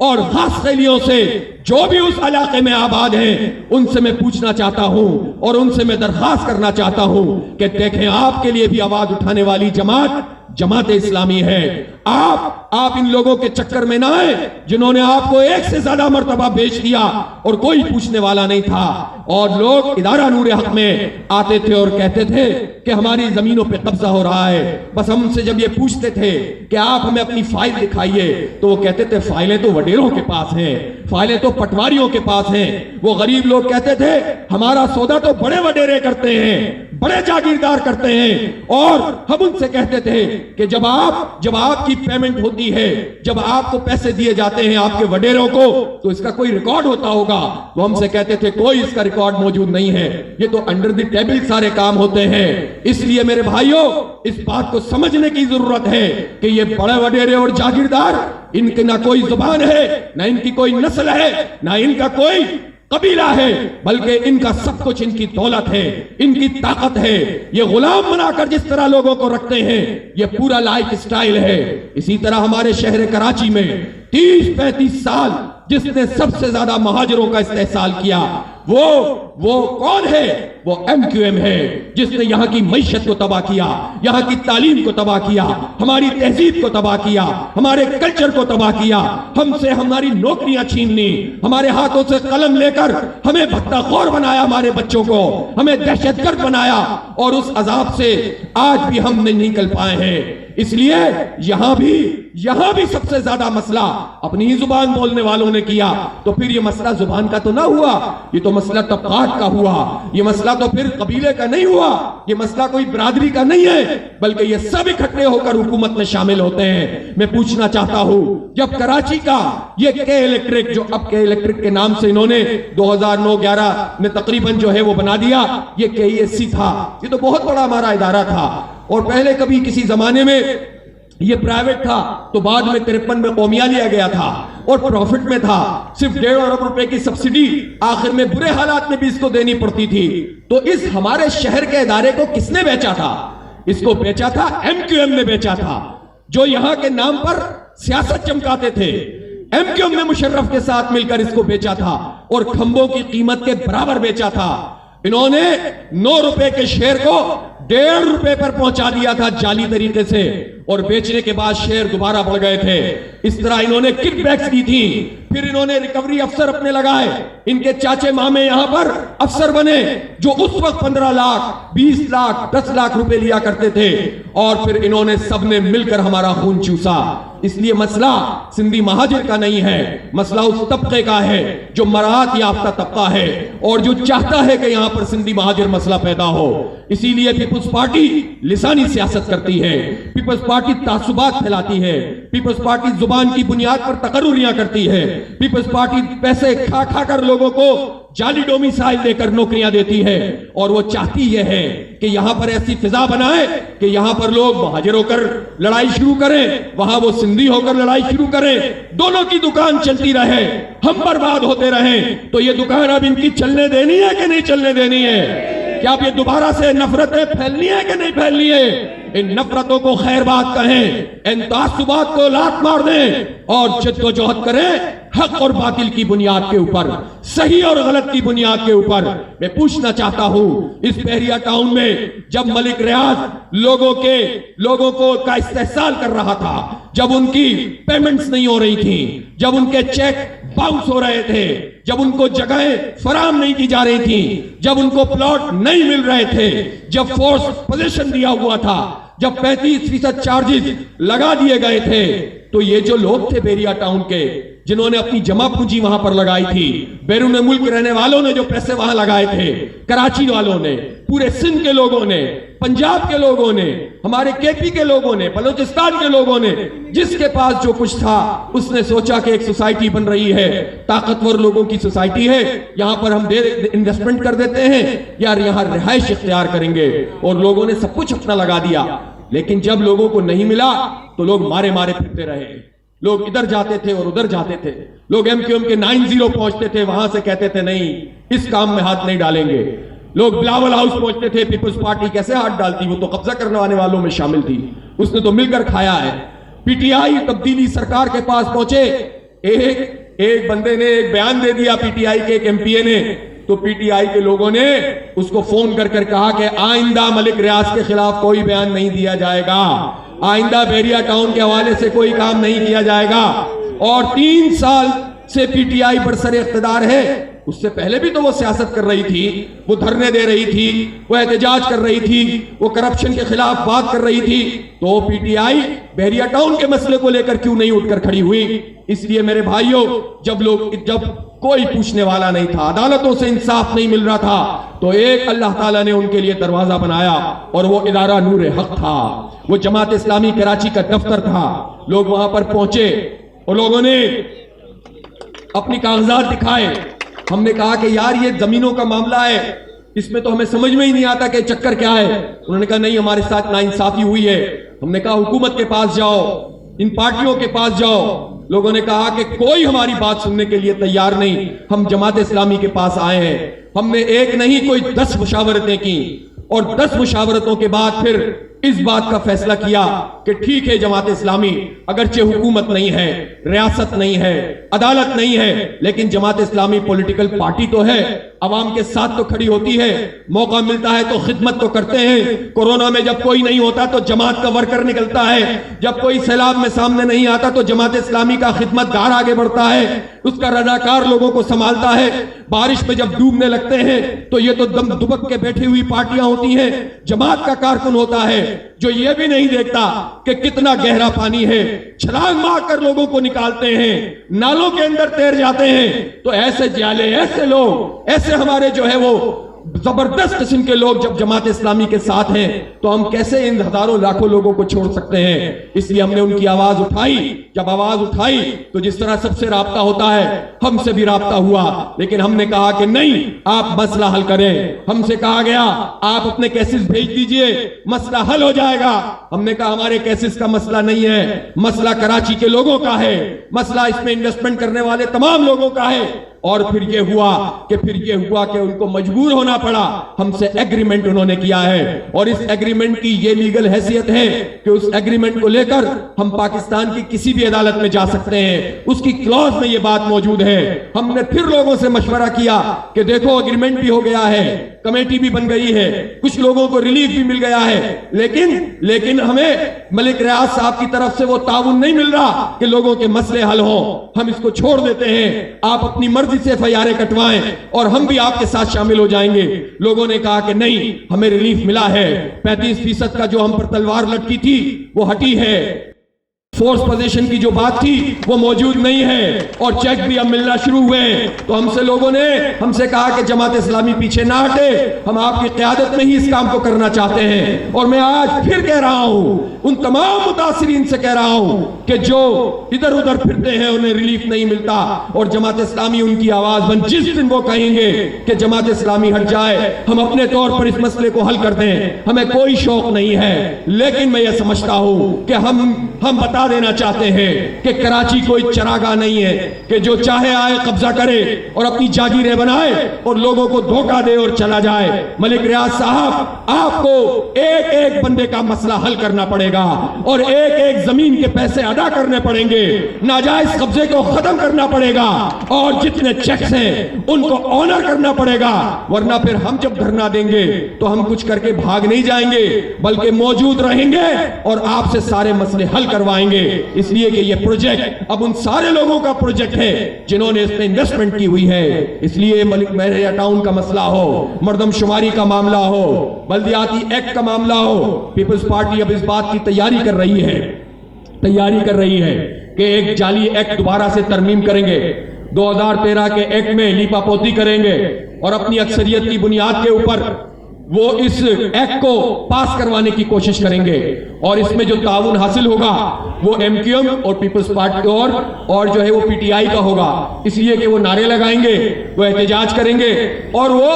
اور خاص خیلیوں سے جو بھی اس علاقے میں آباد ہیں ان سے میں پوچھنا چاہتا ہوں اور ان سے میں درخواست کرنا چاہتا ہوں کہ دیکھیں آپ کے لیے بھی آواز اٹھانے والی جماعت اسلامی ہے. آپ ان لوگوں کے چکر میں نہ آئے جنہوں نے آپ کو ایک سے زیادہ مرتبہ بیچ دیا اور کوئی پوچھنے والا نہیں تھا. اور لوگ ادارہ نور حق میں آتے تھے اور کہتے تھے کہ ہماری زمینوں پہ قبضہ ہو رہا ہے. بس ہم سے جب یہ پوچھتے تھے کہ آپ ہمیں اپنی فائل دکھائیے تو وہ کہتے تھے فائلیں تو وڈیروں کے پاس ہیں, فائلیں تو پٹواریوں کے پاس ہیں. وہ غریب لوگ کہتے تھے ہمارا سودا تو بڑے وڈیرے کرتے ہیں, بڑے جاگیردار کرتے ہیں. اور ہم ان سے کہتے تھے کہ جب آپ کی پیمنٹ ہوتی ہے, جب آپ کو پیسے دیے جاتے ہیں آپ کے وڈیروں کو, تو اس کا کوئی ریکارڈ ہوتا ہوگا. وہ ہم سے کہتے تھے کوئی اس کا ریکارڈ موجود نہیں ہے, یہ تو انڈر دی ٹیبل سارے کام ہوتے ہیں. اس لیے میرے بھائیوں اس بات کو سمجھنے کی ضرورت ہے کہ یہ بڑے وڈیرے اور جاگیردار, ان کی نہ کوئی زبان ہے, نہ ان کی کوئی نسل ہے, نہ ان کا کوئی قبیلہ ہے, بلکہ ان کا سب کچھ ان کی دولت ہے, ان کی طاقت ہے. یہ غلام بنا کر جس طرح لوگوں کو رکھتے ہیں یہ پورا لائف سٹائل ہے. اسی طرح ہمارے شہر کراچی میں 30-35 سال جس نے سب سے زیادہ مہاجروں کا استحصال کیا وہ کون ہے؟ وہ ایم کیو ایم ہے, جس نے یہاں کی معیشت کو تباہ کیا, یہاں کی تعلیم کو تباہ کیا, ہماری تہذیب کو تباہ کیا, ہمارے کلچر کو تباہ کیا, ہم سے ہماری نوکریاں چھین لی, ہمارے ہاتھوں سے قلم لے کر ہمیں بھٹا خور بنایا, ہمارے بچوں کو ہمیں دہشت گرد بنایا, اور اس عذاب سے آج بھی ہم نہیں نکل پائے ہیں. اس لیے یہاں بھی سب سے زیادہ مسئلہ اپنی ہی زبان بولنے والوں نے کیا. تو پھر یہ مسئلہ زبان کا تو نہ ہوا, یہ تو مسئلہ طبقات کا ہوا, یہ مسئلہ تو پھر قبیلے کا نہیں ہوا, یہ مسئلہ کوئی برادری کا نہیں ہے, بلکہ یہ سب اکٹھے ہو کر حکومت میں شامل ہوتے ہیں. میں پوچھنا چاہتا ہوں جب کراچی کا یہ کے الیکٹرک, جو اب کے الیکٹرک کے نام سے انہوں نے 2009-11 میں تقریباً جو ہے وہ بنا دیا, یہ کے ای ایس سی تھا, یہ تو بہت بڑا ہمارا ادارہ تھا. اور پہلے کبھی کسی زمانے میں یہ پرائیویٹ تھا, تو بعد میں 53 میں قومیہ لیا گیا تھا اور پروفٹ میں تھا. صرف 1.5 ارب روپے کی سبسڈی آخر میں برے حالات میں بھی اس کو دینی پڑتی تھی. تو اس ہمارے شہر کے ادارے کو کس نے بیچا تھا؟ اس کو بیچا تھا ایم کیو ایم نے بیچا تھا, جو یہاں کے نام پر سیاست چمکاتے تھے. ایم کیو ایم نے مشرف کے ساتھ مل کر اس کو بیچا تھا اور کھمبوں کی قیمت کے برابر بیچا تھا. انہوں نے 9 روپے کے شیئر کو 1.5 روپے پر پہنچا دیا تھا جعلی طریقے سے, اور بیچنے کے بعد شیئر دوبارہ بڑھ گئے تھے. اس طرح انہوں نے کک بیکس دی تھی. پھر انہوں نے ریکوری افسر اپنے لگائے, ان کے چاچے مامے یہاں پر افسر بنے جو اس وقت 15 لاکھ 20 لاکھ 10 لاکھ روپے لیا کرتے تھے, اور پھر انہوں نے سب نے مل کر ہمارا خون چوسا. اس لیے مسئلہ سندھی مہاجر کا نہیں ہے, مسئلہ اس طبقے کا ہے جو مراعات یافتہ طبقہ ہے اور جو چاہتا ہے کہ یہاں پر سندھی مہاجر مسئلہ پیدا ہو. اسی لیے پیپلز پارٹی لسانی سیاست کرتی ہے, پیپلز پارٹی تعصبات پھیلاتی ہے, پیپلز پارٹی زبان کی بنیاد پر تقرریاں کرتی ہے, پیپلز پارٹی پیسے کھا کھا کر لوگوں کو جعلی ڈومیسائل دے کر نوکریاں دیتی ہے, اور وہ چاہتی یہ ہے کہ یہاں پر ایسی فضا بنائے کہ یہاں پر لوگ مہاجر ہو کر لڑائی شروع کریں, وہاں وہ سندھی ہو کر لڑائی شروع کریں, دونوں کی دکان چلتی رہے, ہم برباد ہوتے رہیں. تو یہ دکان اب ان کی چلنے دینی ہے کہ نہیں چلنے دینی ہے؟ کیا اب یہ دوبارہ سے نفرتیں پھیلنی ہے کہ نہیں پھیلنی ہے؟ ان نفرتوں کو خیر بات کہیں, ان تعصبات کو لات مار دیں, اور جد و جہد کریں حق اور باطل کی بنیاد کے اوپر, صحیح اور غلط کی بنیاد کے اوپر. میں پوچھنا چاہتا ہوں اس بحریہ ٹاؤن میں جب ملک ریاض لوگوں کو کا استحصال کر رہا تھا, جب ان کی پیمنٹس نہیں ہو رہی تھیں, جب ان کے چیک باؤنس ہو رہے تھے, جب ان کو جگہیں فراہم نہیں کی جا رہی تھیں, جب ان کو پلاٹ نہیں مل رہے تھے, جب فورس پوزیشن دیا ہوا تھا, جب 35% چارجز لگا دیے گئے تھے, تو یہ جو لوگ تھے بحریہ ٹاؤن کے جنہوں نے اپنی جمع پونجی وہاں پر لگائی تھی, بیرون ملک رہنے والوں نے جو پیسے وہاں لگائے تھے, کراچی والوں نے, پورے سندھ کے لوگوں نے, پنجاب کے لوگوں نے, ہمارے کے پی کے لوگوں نے, بلوچستان کے لوگوں نے, جس کے پاس جو کچھ تھا اس نے سوچا کہ ایک سوسائٹی بن رہی ہے, طاقتور لوگوں کی سوسائٹی ہے, یہاں پر ہم انویسٹمنٹ کر دیتے ہیں, یار یہاں رہائش اختیار کریں گے, اور لوگوں نے سب کچھ اپنا لگا دیا. لیکن جب لوگوں کو نہیں ملا تو لوگ مارے پھرتے رہے, لوگ ادھر جاتے تھے اور ادھر جاتے تھے, لوگ ایم کیو ایم کے 9-0 پہنچتے تھے, وہاں سے کہتے تھے نہیں اس کام میں ہاتھ نہیں ڈالیں گے, لوگ بلاول ہاؤس پہنچتے تھے, پیپلز پارٹی کیسے ہاتھ ڈالتی, وہ تو قبضہ کرنے والوں میں شامل تھی, اس نے تو مل کر کھایا ہے. پی ٹی آئی تبدیلی سرکار کے پاس پہنچے. ایک بندے نے ایک بیان دے دیا پی ٹی آئی کے ایک ایم پی اے نے, تو پی ٹی آئی کے لوگوں نے اس کو فون کر کہا کہ آئندہ ملک ریاض کے خلاف کوئی بیان نہیں دیا جائے گا, آئندہ بحریہ ٹاؤن کے حوالے سے کوئی کام نہیں کیا جائے گا. اور 3 سال سے پی ٹی آئی برسر اقتدار ہے. اس سے پہلے بھی تو وہ سیاست کر رہی تھی, وہ دھرنے دے رہی تھی, وہ احتجاج کر رہی تھی, وہ کرپشن کے خلاف بات کر رہی تھی. تو پی ٹی آئی بحریہ ٹاؤن کے مسئلے کو لے کر کیوں نہیں اٹھ کر کھڑی ہوئی؟ اس لیے میرے بھائیوں, جب کوئی پوچھنے والا نہیں تھا, عدالتوں سے انصاف نہیں مل رہا تھا, تو ایک اللہ تعالیٰ نے ان کے لیے دروازہ بنایا, اور وہ ادارہ نور حق تھا. وہ جماعت اسلامی کراچی کا دفتر تھا. لوگ وہاں پر پہنچے اور لوگوں نے اپنی کاغذات دکھائے. ہم نے کہا کہ یار یہ زمینوں کا معاملہ ہے, اس میں تو ہمیں سمجھ میں ہی نہیں آتا کہ چکر کیا ہے. انہوں نے کہا نہیں, ہمارے ساتھ ناانصافی ہوئی ہے. ہم نے کہا حکومت کے پاس جاؤ, ان پارٹیوں کے پاس جاؤ. لوگوں نے کہا کہ کوئی ہماری بات سننے کے لیے تیار نہیں, ہم جماعت اسلامی کے پاس آئے ہیں. ہم نے ایک نہیں کوئی 10 مشاورتیں کی, اور 10 مشاورتوں کے بعد پھر اس بات کا فیصلہ کیا کہ ٹھیک ہے جماعت اسلامی اگرچہ حکومت نہیں ہے, ریاست نہیں ہے, عدالت نہیں ہے, لیکن جماعت اسلامی پولیٹیکل پارٹی تو ہے, عوام کے ساتھ تو کھڑی ہوتی ہے, موقع ملتا ہے تو خدمت تو کرتے ہیں. کورونا میں جب کوئی نہیں ہوتا تو جماعت کا ورکر نکلتا ہے, جب کوئی سیلاب میں سامنے نہیں آتا تو جماعت اسلامی کا خدمت گار آگے بڑھتا ہے, اس کا رضاکار لوگوں کو سنبھالتا ہے. بارش میں جب ڈوبنے لگتے ہیں تو یہ تو دم دبک کے بیٹھی ہوئی پارٹیاں ہوتی ہیں. جماعت کا کارکن ہوتا ہے جو یہ بھی نہیں دیکھتا کہ کتنا گہرا پانی ہے, چھلانگ مار کر لوگوں کو نکالتے ہیں, نالوں کے اندر تیر جاتے ہیں. تو ایسے جالے, ایسے لوگ, ایسے ہمارے جو ہے وہ زبردست قسم کے لوگ جب جماعت اسلامی کے ساتھ ہیں تو ہم کیسے ان ہزاروں لاکھوں لوگوں کو چھوڑ سکتے ہیں؟ اس لیے ہم نے ان کی آواز اٹھائی. جب آواز اٹھائی تو جس طرح سب سے رابطہ ہوتا ہے ہم سے بھی رابطہ ہوا, لیکن ہم نے کہا کہ نہیں, آپ مسئلہ حل کریں. ہم سے کہا گیا آپ اپنے کیسز بھیج دیجئے, مسئلہ حل ہو جائے گا. ہم نے کہا ہمارے کیسز کا مسئلہ نہیں ہے, مسئلہ کراچی کے لوگوں کا ہے, مسئلہ اس میں انویسٹمنٹ کرنے والے تمام لوگوں کا ہے. اور پھر یہ ہوا کہ ان کو مجبور ہونا پڑا, ہم سے ایگریمنٹ انہوں نے کیا ہے, اور اس ایگریمنٹ کی یہ لیگل حیثیت ہے کہ اس ایگریمنٹ کو لے کر ہم پاکستان کی کسی بھی عدالت میں جا سکتے ہیں. اس کی کلوز میں یہ بات موجود ہے. ہم نے پھر لوگوں سے مشورہ کیا کہ دیکھو ایگریمنٹ بھی ہو گیا ہے, کمیٹی بھی بن گئی ہے, کچھ لوگوں کو ریلیف بھی مل گیا ہے, لیکن ہمیں ملک ریاض صاحب کی طرف سے وہ تعاون نہیں مل رہا کہ لوگوں کے مسئلے حل ہوں. ہم اس کو چھوڑ دیتے ہیں, آپ اپنی مرضی سے FIR کٹوائیں اور ہم بھی آپ کے ساتھ شامل ہو جائیں گے. لوگوں نے کہا کہ نہیں, ہمیں ریلیف ملا ہے, 35% کا جو ہم پر تلوار لٹکی تھی وہ ہٹی ہے, فورس پوزیشن کی جو بات تھی وہ موجود نہیں ہے, اور چیک بھی اب ملنا شروع ہوئے. تو ہم سے لوگوں نے ہم سے کہا کہ جماعت اسلامی پیچھے نہ ہٹے, ہم آپ کی قیادت میں ہی اس کام کو کرنا چاہتے ہیں. اور میں آج پھر کہہ رہا ہوں, ان تمام متاثرین سے کہہ رہا ہوں کہ جو ادھر ادھر پھرتے ہیں انہیں ریلیف نہیں ملتا, اور جماعت اسلامی ان کی آواز بن. جس دن وہ کہیں گے کہ جماعت اسلامی ہٹ جائے, ہم اپنے طور پر اس مسئلے کو حل کر دیں. ہمیں کوئی شوق نہیں ہے, لیکن میں یہ سمجھتا ہوں کہ ہم بتا دینا چاہتے ہیں کہ کراچی کوئی چراگاہ نہیں ہے کہ جو چاہے آئے قبضہ کرے اور اپنی جاگیریں بنائے اور لوگوں کو دھوکہ دے اور چلا جائے. ملک ریاض صاحب, آپ کو ایک ایک بندے کا مسئلہ حل کرنا پڑے گا, اور ایک ایک زمین کے پیسے ادا کرنے پڑیں گے, ناجائز قبضے کو ختم کرنا پڑے گا, اور جتنے چیکس ہیں ان کو آنر کرنا پڑے گا. ورنہ پھر ہم جب دھرنا دیں گے تو ہم کچھ کر کے بھاگ نہیں جائیں گے, بلکہ موجود رہیں گے اور آپ سے سارے مسئلے حل کروائیں گے. اس لیے کہ یہ پروجیکٹ اب ان سارے لوگوں کا پروجیکٹ ہے جنہوں نے اس میں انویسٹمنٹ کی ہوئی ہے. اس لیے ملک بحریہ ٹاؤن کا مسئلہ ہو, مردم شماری کا معاملہ ہو, بلدیاتی ایکٹ کا معاملہ ہو, پیپلز پارٹی اب اس بات کی تیاری کر رہی ہے کہ ایک جعلی ایکٹ دوبارہ سے ترمیم کریں گے. 2013 کے ایکٹ میں لیپا پوتی کریں گے, اور اپنی اکثریت کی بنیاد کے اوپر وہ اس ایکٹ کو پاس کروانے کی کوشش کریں گے. اور اس میں جو تعاون حاصل ہوگا وہ MQM اور پیپلز پارٹی اور جو ہے وہ PTI کا ہوگا. اس لیے کہ وہ نعرے لگائیں گے, وہ احتجاج کریں گے, اور وہ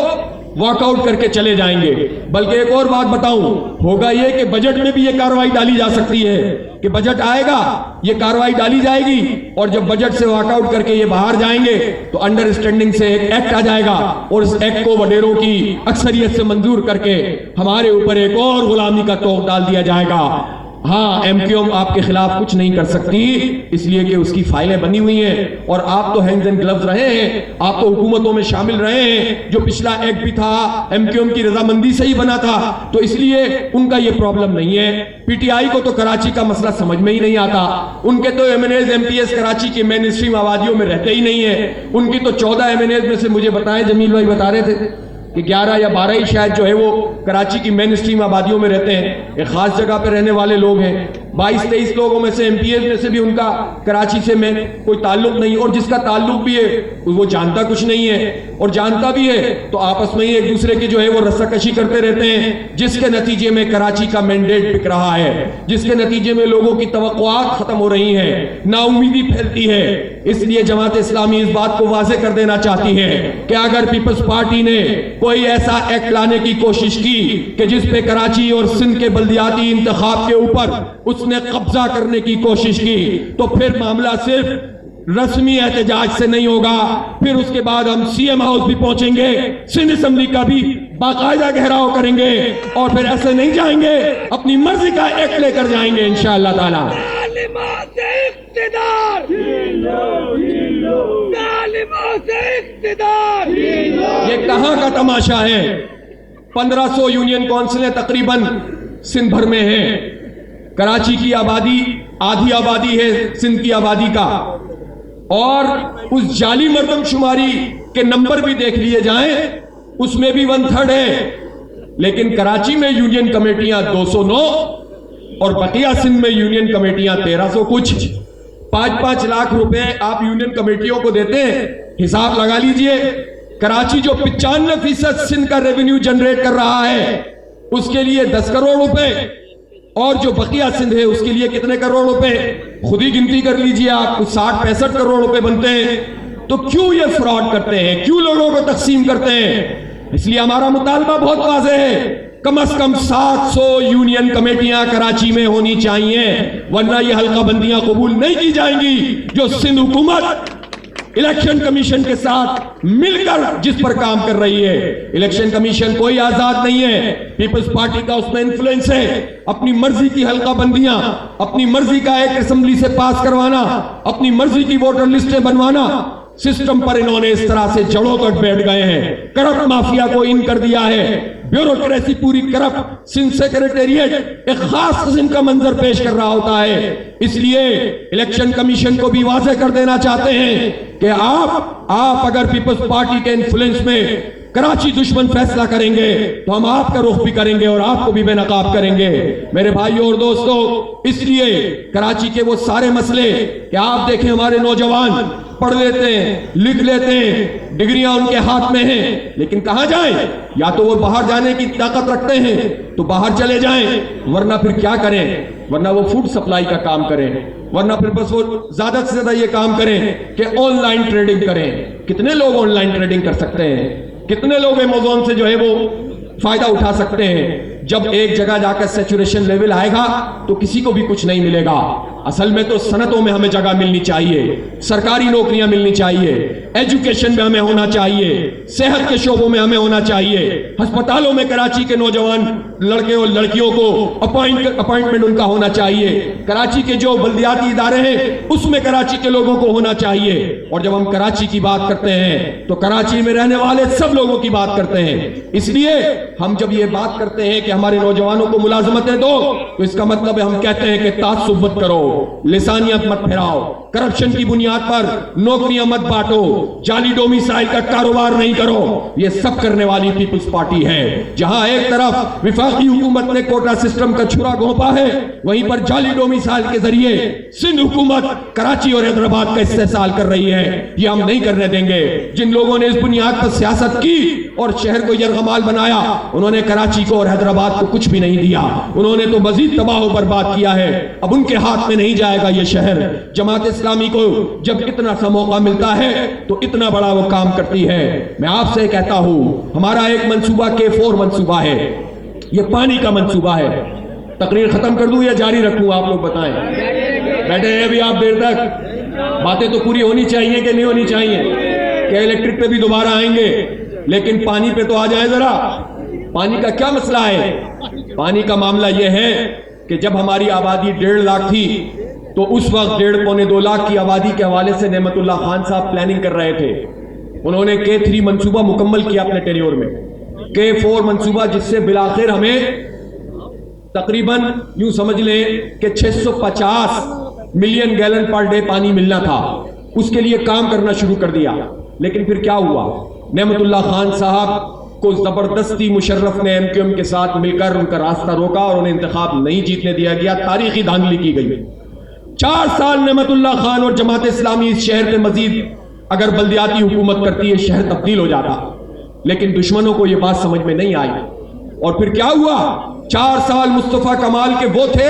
واک آؤٹ کر کے چلے جائیں گے. بلکہ ایک اور بات بتاؤں, ہوگا یہ کہ بجٹ میں بھی یہ کارروائی ڈالی جا سکتی ہے کہ بجٹ آئے گا, یہ کارروائی ڈالی جائے گی, اور جب بجٹ سے واک آؤٹ کر کے یہ باہر جائیں گے تو انڈرسٹینڈنگ سے ایک ایکٹ آ جائے گا, اور اس ایکٹ کو وڈیروں کی اکثریت سے منظور کر کے ہمارے اوپر ایک اور غلامی کا توق ڈال دیا جائے گا. ہاں ایم کیو ایم آپ کے خلاف کچھ نہیں کر سکتی، اس لیے کہ اس کی فائلیں بنی ہوئی ہیں، اور آپ تو ہینڈز اینڈ گلوز رہے ہیں، آپ تو حکومتوں میں شامل رہے ہیں، جو پچھلا ایکٹ بھی تھا ایم کیو ایم کی رضامندی سے ہی بنا تھا، تو اس لیے ان کا یہ پرابلم نہیں ہے۔ پی ٹی آئی کو تو کراچی کا مسئلہ سمجھ میں ہی نہیں آتا، ان کے تو M N As M P S Karachi کے مین اسٹریم آبادیوں میں رہتے ہی نہیں ہیں، ان کی تو 14 ایم این ایز میں سے مجھے بتائیں، جمیل بھائی بتا رہے تھے کہ 11 یا 12 ہی شاید جو ہے وہ کراچی کی مین اسٹریم آبادیوں میں رہتے ہیں، ایک خاص جگہ پہ رہنے والے لوگ ہیں۔ 22-23 لوگوں میں سے ایم پی ایس میں سے بھی ان کا کراچی سے میں کوئی تعلق نہیں، اور جس کا تعلق بھی ہے وہ جانتا کچھ نہیں ہے، اور جانتا بھی ہے تو آپس میں ہی ایک دوسرے کی جو ہے وہ رسہ کشی کرتے رہتے ہیں، جس کے نتیجے میں کراچی کا مینڈیٹ بک رہا ہے، جس کے نتیجے میں لوگوں کی توقعات ختم ہو رہی ہیں، نا امیدی پھیلتی ہے۔ اس لیے جماعت اسلامی اس بات کو واضح کر دینا چاہتی ہے کہ اگر پیپلز پارٹی نے کوئی ایسا ایکٹ لانے کی کوشش کی کہ جس پہ کراچی اور سندھ کے بلدیاتی انتخاب کے اوپر اس نے قبضہ کرنے کی کوشش کی، تو پھر معاملہ صرف رسمی احتجاج سے نہیں ہوگا، پھر اس کے بعد ہم سی ایم ہاؤس بھی پہنچیں گے، سندھ اسمبلی کا بھی باقاعدہ گھیراؤ کریں گے، اور پھر ایسے نہیں جائیں گے، اپنی مرضی کا ایکٹ لے کر جائیں گے انشاءاللہ تعالی۔ تعلیمات اقتدار، تعلیمات اقتدار، یہ کہاں کا تماشا ہے؟ 1500 یونین کونسلیں تقریباً سندھ بھر میں ہیں، کراچی کی آبادی آدھی آبادی ہے سندھ کی آبادی کا، اور اس جعلی مردم شماری کے نمبر بھی دیکھ لیے جائیں اس میں بھی 1/3 ہے، لیکن کراچی میں یونین کمیٹیاں 209 اور بقیہ سندھ میں یونین کمیٹیاں 1300 کچھ۔ 5-5 لاکھ روپے آپ یونین کمیٹیوں کو دیتے ہیں، حساب لگا لیجئے، کراچی جو 95% سندھ کا ریونیو جنریٹ کر رہا ہے اس کے لیے 10 کروڑ روپے، اور جو بقیہ سندھ ہے اس کے لیے کتنے کروڑ روپے؟ خود ہی گنتی کر لیجئے آپ، 60-65 کروڑ روپے بنتے ہیں۔ تو کیوں یہ فراڈ کرتے ہیں، کیوں لوگوں کو تقسیم کرتے ہیں؟ اس لیے ہمارا مطالبہ بہت واضح ہے، کم از کم 700 یونین کمیٹیاں کراچی میں ہونی چاہیے، ورنہ یہ حلقہ بندیاں قبول نہیں کی جائیں گی جو سندھ حکومت الیکشن کمیشن کے ساتھ مل کر جس پر کام کر رہی ہے۔ الیکشن کمیشن کوئی آزاد نہیں ہے، پیپلز پارٹی کا اس میں انفلوئنس ہے، اپنی مرضی کی حلقہ بندیاں، اپنی مرضی کا ایک اسمبلی سے پاس کروانا، اپنی مرضی کی ووٹر لسٹیں بنوانا، سسٹم پر انہوں نے اس طرح سے جڑوں تک بیٹھ گئے ہیں، کرپٹ مافیا کو ان کر دیا ہے، بیوروکریسی پوری کرپٹ، سندھ سیکریٹریٹ ایک خاص قسم کا منظر پیش کر رہا ہوتا ہے۔ اس لیے الیکشن کمیشن کو بھی واضح کر دینا چاہتے ہیں کہ آپ اگر پیپلز پارٹی کے انفلوئنس میں کراچی دشمن فیصلہ کریں گے تو ہم آپ کا رخ بھی کریں گے اور آپ کو بھی بے نقاب کریں گے۔ میرے بھائیوں اور دوستو، اس لیے کراچی کے وہ سارے مسئلے کہ آپ دیکھیں ہمارے نوجوان پڑھ لیتے ہیں، لکھ لیتے ہیں، ڈگریاں ان کے ہاتھ میں ہیں، لیکن کہاں جائیں؟ یا تو وہ باہر جانے کی طاقت رکھتے ہیں تو باہر چلے جائیں، ورنہ پھر کیا کریں؟ ورنہ وہ فوڈ سپلائی کا کام کریں، ورنہ پھر بس وہ زیادہ سے زیادہ یہ کام کریں کہ آن لائن ٹریڈنگ کریں۔ کتنے لوگ آن لائن ٹریڈنگ کر سکتے ہیں؟ کتنے لوگ ایمیزون سے جو ہے وہ فائدہ اٹھا سکتے ہیں؟ جب ایک جگہ جا کر سیچوریشن لیول آئے گا تو کسی کو بھی کچھ نہیں ملے گا۔ اصل میں تو صنعتوں میں ہمیں جگہ ملنی چاہیے، سرکاری نوکریاں ملنی چاہیے، ایجوکیشن میں ہمیں ہونا چاہیے، صحت کے شعبوں میں ہمیں ہونا چاہیے، ہسپتالوں میں کراچی کے نوجوان لڑکے اور لڑکیوں کو اپائنٹمنٹ ان کا ہونا چاہیے، کراچی کے جو بلدیاتی ادارے ہیں اس میں کراچی کے لوگوں کو ہونا چاہیے۔ اور جب ہم کراچی کی بات کرتے ہیں تو کراچی میں رہنے والے سب لوگوں کی بات کرتے ہیں۔ اس لیے ہم جب یہ بات کرتے ہیں کہ ہمارے نوجوانوں کو ملازمتیں دو تو اس کا مطلب ہے ہم کہتے ہیں کہ تعصب مت کرو، لسانیت مت پھیلاؤ، کرپشن کی بنیاد پر نوکریاں مت بانٹو، جعلی ڈومیسائل کا کاروبار نہیں کرو۔ یہ سب کرنے والی پیپلز پارٹی ہے۔ جہاں ایک طرف وفاقی حکومت نے کوٹا سسٹم کا چھرا گھونپا ہے، وہیں پر جعلی ڈومیسائل کے ذریعے سندھ حکومت کراچی اور حیدرآباد کا استحصال کر رہی ہے۔ یہ ہم نہیں کرنے دیں گے۔ جن لوگوں نے اس بنیاد پر سیاست کی اور شہر کو یرغمال بنایا، انہوں نے کراچی کو اور حیدرآباد کو کچھ بھی نہیں دیا، انہوں نے تو مزید تباہ و برباد کیا ہے۔ اب ان کے ہاتھ میں نہیں جائے گا یہ شہر۔ جماعت اسلامی کو جب اتنا سا موقع ملتا ہے تو اتنا بڑا وہ کام کرتی ہے۔ میں آپ سے کہتا ہوں، ہمارا ایک منصوبہ K4 منصوبہ ہے، یہ پانی کا منصوبہ ہے۔ تقریر ختم کر دوں یا جاری رکھوں؟ آپ لوگ بتائیں۔ بیٹھے ہیں ابھی آپ دیر تک، باتیں تو پوری ہونی چاہیے کہ نہیں ہونی چاہیے؟ کہ الیکٹرک پہ بھی دوبارہ آئیں گے، لیکن پانی پہ تو آ جائیں ذرا۔ پانی کا کیا مسئلہ ہے؟ پانی کا معاملہ یہ ہے کہ جب ہماری آبادی 1.5 لاکھ تھی تو اس وقت 1.5 پونے 2 لاکھ کی آبادی کے حوالے سے نعمت اللہ خان صاحب پلاننگ کر رہے تھے. انہوں نے K3 منصوبہ مکمل کیا اپنے ٹینیور میں, K4 منصوبہ جس سے بالآخر ہمیں تقریباً یوں سمجھ لیں کہ 650 ملین گیلن پر ڈے پانی ملنا تھا. اس کے لیے کام کرنا شروع کر دیا. لیکن پھر کیا ہوا؟ نعمت اللہ خان صاحب کو زبردستی مشرف نے MQM کے ساتھ مل کر ان کا راستہ روکا اور انہیں انتخاب نہیں جیتنے دیا گیا. تاریخی دھاندلی کی گئی. 4 سال نعمت اللہ خان اور جماعت اسلامی اس شہر پہ مزید اگر بلدیاتی حکومت کرتی ہے شہر تبدیل ہو جاتا. لیکن دشمنوں کو یہ بات سمجھ میں نہیں آئی. اور پھر کیا ہوا؟ 4 سال مصطفیٰ کمال کے وہ تھے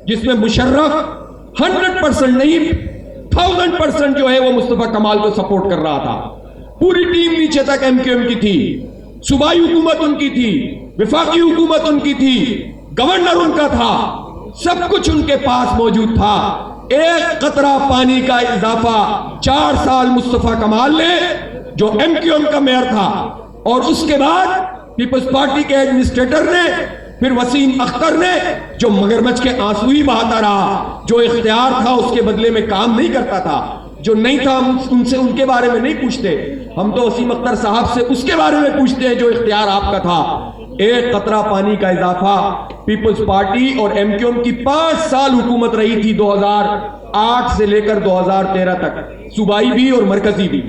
جس میں مشرف 100% نہیں 1000% جو ہے وہ مصطفیٰ کمال کو سپورٹ کر رہا تھا. پوری ٹیم نیچے تک MQM کی تھی. صوبائی حکومت ان کی تھی, وفاقی حکومت ان کی تھی, گورنر ان کا تھا, سب کچھ ان کے پاس موجود تھا. ایک قطرہ پانی کا اضافہ 4 سال مصطفیٰ کمال نے جو MQM کا میئر تھا, اور اس کے بعد پیپلز پارٹی کے ایڈمنسٹریٹر نے, پھر وسیم اختر نے جو مگرمچھ کے آنسو ہی بہاتا رہا, جو اختیار تھا اس کے بدلے میں کام نہیں کرتا تھا, جو نہیں تھا ان سے ان کے بارے میں نہیں پوچھتے. ہم تو وسیم اختر صاحب سے اس کے بارے میں پوچھتے ہیں جو اختیار آپ کا تھا. ایک قطرہ پانی کا اضافہ پیپلز پارٹی اور MQM کی 5 سال حکومت رہی تھی 2008 سے لے کر 2013 تک, صوبائی بھی اور مرکزی بھی.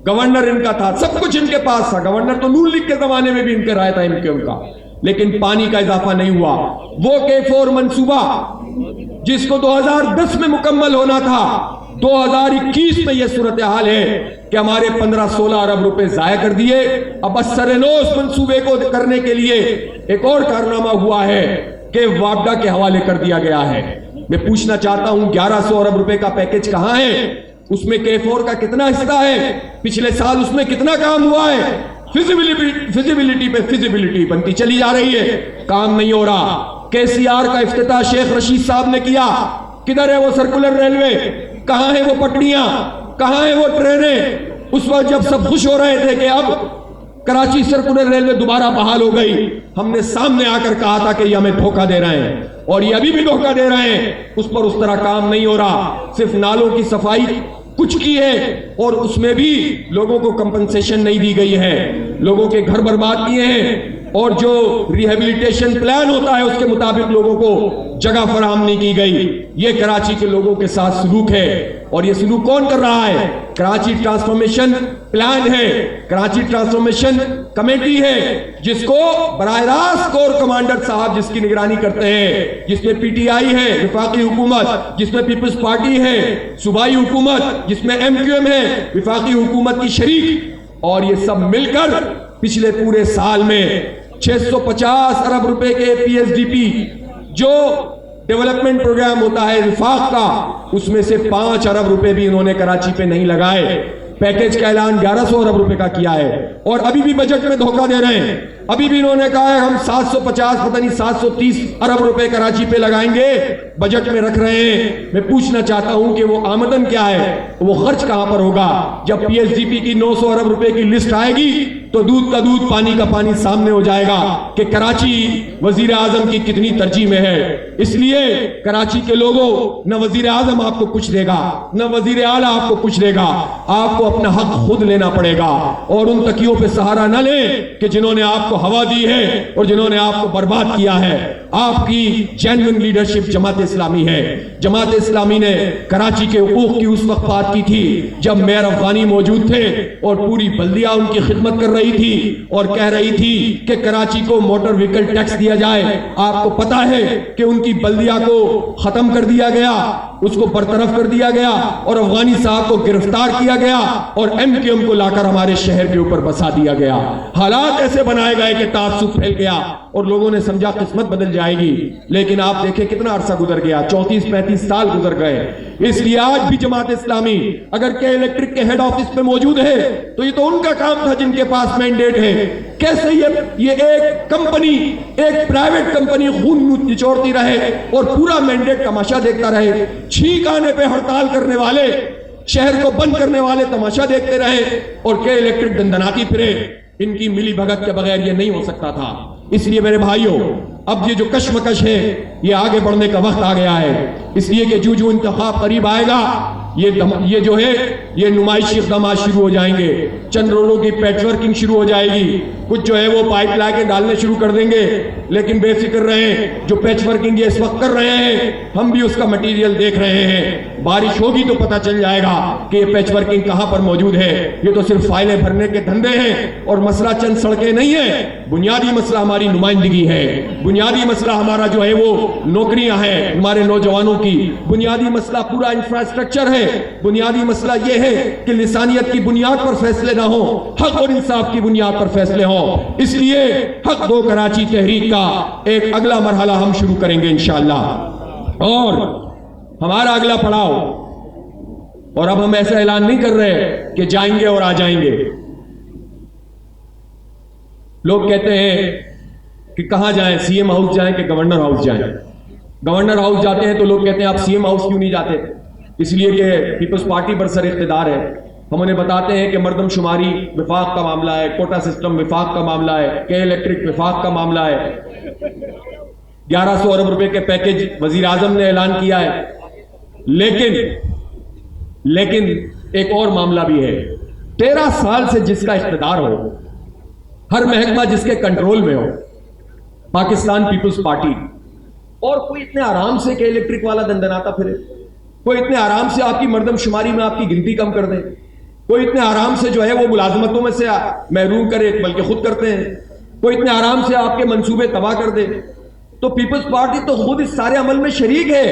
گورنر ان کا تھا, سب کچھ ان کے پاس تھا. گورنر تو نون لیگ کے زمانے میں بھی ان کے رائے تھا MQM کا, لیکن پانی کا اضافہ نہیں ہوا. وہ K4 منصوبہ جس کو 2010 میں مکمل ہونا تھا, 2021 میں یہ صورتحال ہے کہ ہمارے 15-16 ارب روپے ضائع کر دیے. اب سرنو اس منصوبے کو کرنے کے لیے ایک اور کارنامہ ہوا ہے کہ وابڈا کے حوالے کر دیا گیا ہے. میں پوچھنا چاہتا ہوں 1100 ارب روپے کا پیکج کہاں ہے؟ اس میں K4 کا کتنا حصہ ہے؟ پچھلے سال اس میں کتنا کام ہوا ہے؟ فیزیبلٹی پہ فیزیبلٹی بنتی چلی جا رہی ہے, کام نہیں ہو رہا. KCR کا افتتاح شیخ رشید صاحب نے کیا, کدھر ہے وہ سرکولر ریلوے؟ کہاں ہیں وہ پٹڑیاں؟ کہاں ہیں وہ ٹرینیں؟ اس وقت جب سب خوش ہو رہے تھے کہ اب کراچی سرکولر ریلوے دوبارہ بحال ہو گئی, ہم نے سامنے آ کر کہا تھا کہ یہ ہمیں دھوکہ دے رہے ہیں, اور یہ ابھی بھی دھوکہ دے رہے ہیں. اس پر اس طرح کام نہیں ہو رہا. صرف نالوں کی صفائی کچھ کی ہے, اور اس میں بھی لوگوں کو کمپنسیشن نہیں دی گئی ہے, لوگوں کے گھر برباد کیے ہیں, اور جو ریہیبلیٹیشن پلان ہوتا ہے اس کے مطابق لوگوں کو جگہ فراہم نہیں کی گئی. یہ کراچی کے لوگوں کے ساتھ سلوک ہے, اور یہ سلوک کون کر رہا ہے؟ کراچی ٹرانسفارمیشن پلان ہے, کراچی ٹرانسفارمیشن کمیٹی ہے, جس کو براہ راست کور کمانڈر صاحب جس کی نگرانی کرتے ہیں, جس میں PTI ہے وفاقی حکومت, جس میں پیپلز پارٹی ہے صوبائی حکومت, جس میں MQM ہے وفاقی حکومت کی شریک, اور یہ سب مل کر پچھلے پورے سال میں 650 ارب روپے کے PSDP جو ڈیولپمنٹ پروگرام ہوتا ہے وفاق کا, اس میں سے 5 ارب روپے بھی انہوں نے کراچی پہ نہیں لگائے. پیکج کا اعلان 1100 ارب روپے کا کیا ہے, اور ابھی بھی بجٹ میں دھوکہ دے رہے ہیں. ابھی بھی انہوں نے کہا ہے ہم 750 پتہ نہیں 730 ارب روپے کراچی پہ لگائیں گے, بجٹ میں رکھ رہے ہیں. میں پوچھنا چاہتا ہوں کہ وہ آمدن کیا ہے, وہ خرچ کہاں پر ہوگا؟ جب PSDP کی 900 ارب روپے کی لسٹ آئے گی تو دودھ کا دودھ پانی کا پانی سامنے ہو جائے گا کہ کراچی وزیر اعظم کی کتنی ترجیح میں ہے. اس لیے کراچی کے لوگوں, نہ وزیر اعظم آپ کو کچھ دے گا, نہ وزیر اعلیٰ آپ کو کچھ دے گا. آپ کو اپنا حق خود لینا پڑے گا, اور ان تکیوں پہ سہارا نہ لیں کہ جنہوں نے آپ کو ہوا دی ہے اور جنہوں نے آپ کو برباد کیا ہے. آپ کی جینوئن لیڈرشپ جماعت اسلامی ہے. جماعت اسلامی نے کراچی کے حقوق کی اس وقت بات کی تھی جب میئر افغانی موجود تھے, اور پوری بلدیہ ان کی خدمت کر رہی تھی, اور کہہ رہی تھی کہ کراچی کو موٹر وہیکل ٹیکس دیا جائے. آپ کو پتا ہے کہ ان کی بلدیہ کو ختم کر دیا گیا, اس کو برطرف کر دیا گیا, اور افغانی صاحب کو گرفتار کیا گیا, اور MQM کو لا کر ہمارے شہر کے اوپر بسا دیا گیا. حالات ایسے بنائے گئے کہ تعصب پھیل گیا, اور لوگوں نے سمجھا قسمت بدل جائے گی. لیکن آپ دیکھیں کتنا عرصہ گزر گیا, 34-35 سال گزر گئے. اس لیے آج بھی جماعت اسلامی اگر کہ الیکٹرک کے ہیڈ آفس پہ موجود ہے تو یہ تو ان کا کام تھا جن کے پاس مینڈیٹ ہے. کیسے یہ ایک کمپنی, ایک پرائیویٹ کمپنی خون نچوڑتی رہے اور پورا مینڈیٹ تماشا دیکھتا رہے. چھینک آنے پہ ہڑتال کرنے والے, شہر کو بند کرنے والے تماشا دیکھتے رہے, اور کہ الیکٹرک دندناتی پھرے. ان کی ملی بھگت کے بغیر یہ نہیں ہو سکتا تھا. اس لیے میرے بھائیوں, اب یہ جو کشمکش ہے یہ آگے بڑھنے کا وقت آ گیا ہے، اس لیے کہ جو انتخاب قریب آئے گا یہ جو ہے یہ نمائشی اقدامات شروع ہو جائیں گے، چند روڈوں کی پیچ ورکنگ شروع ہو جائے گی، کچھ جو ہے وہ پائپ لا کے ڈالنے شروع کر دیں گے، لیکن بے فکر رہیں، جو پیچ ورکنگ یہ اس وقت کر رہے ہیں ہم بھی اس کا مٹیریل دیکھ رہے ہیں، بارش ہوگی تو پتہ چل جائے گا کہ یہ پیچ ورکنگ کہاں پر موجود ہے، یہ تو صرف فائلیں بھرنے کے دھندے ہیں، اور مسئلہ چند سڑکیں نہیں ہیں، بنیادی مسئلہ ہماری نمائندگی ہے، بنیادی مسئلہ ہمارا جو ہے وہ نوکریاں ہیں ہمارے نوجوانوں کی، بنیادی مسئلہ پورا انفراسٹرکچر ہے، بنیادی مسئلہ یہ ہے کہ لسانیت کی بنیاد پر فیصلے نہ ہوں، حق اور انصاف کی بنیاد پر فیصلے ہوں، اس لیے حق دو کراچی تحریک کا ایک اگلا مرحلہ ہم شروع کریں گے انشاءاللہ، اور ہمارا اگلا پڑاؤ، اور اب ہم ایسا اعلان نہیں کر رہے کہ جائیں گے اور آ جائیں گے، لوگ کہتے ہیں کہ کہاں جائیں، سی ایم ہاؤس جائیں کہ گورنر ہاؤس جائیں، گورنر ہاؤس جاتے ہیں تو لوگ کہتے ہیں آپ سی ایم ہاؤس کیوں نہیں جاتے، اس لیے کہ پیپلز پارٹی برسر اقتدار ہے، ہم انہیں بتاتے ہیں کہ مردم شماری وفاق کا معاملہ ہے، کوٹا سسٹم وفاق کا معاملہ ہے، کے الیکٹرک وفاق کا معاملہ ہے، 1100 ارب روپے کے پیکج وزیر اعظم نے اعلان کیا ہے، لیکن ایک اور معاملہ بھی ہے، 13 سال سے جس کا اقتدار ہو، ہر محکمہ جس کے کنٹرول میں ہو، پاکستان پیپلز پارٹی، اور کوئی اتنے آرام سے کہ الیکٹرک والا دندناتا پھرے، کوئی اتنے آرام سے آپ کی مردم شماری میں آپ کی گنتی کم کر دے، کوئی اتنے آرام سے جو ہے وہ ملازمتوں میں سے محروم کرے بلکہ خود کرتے ہیں، کوئی اتنے آرام سے آپ کے منصوبے تباہ کر دے، تو پیپلز پارٹی تو خود اس سارے عمل میں شریک ہے،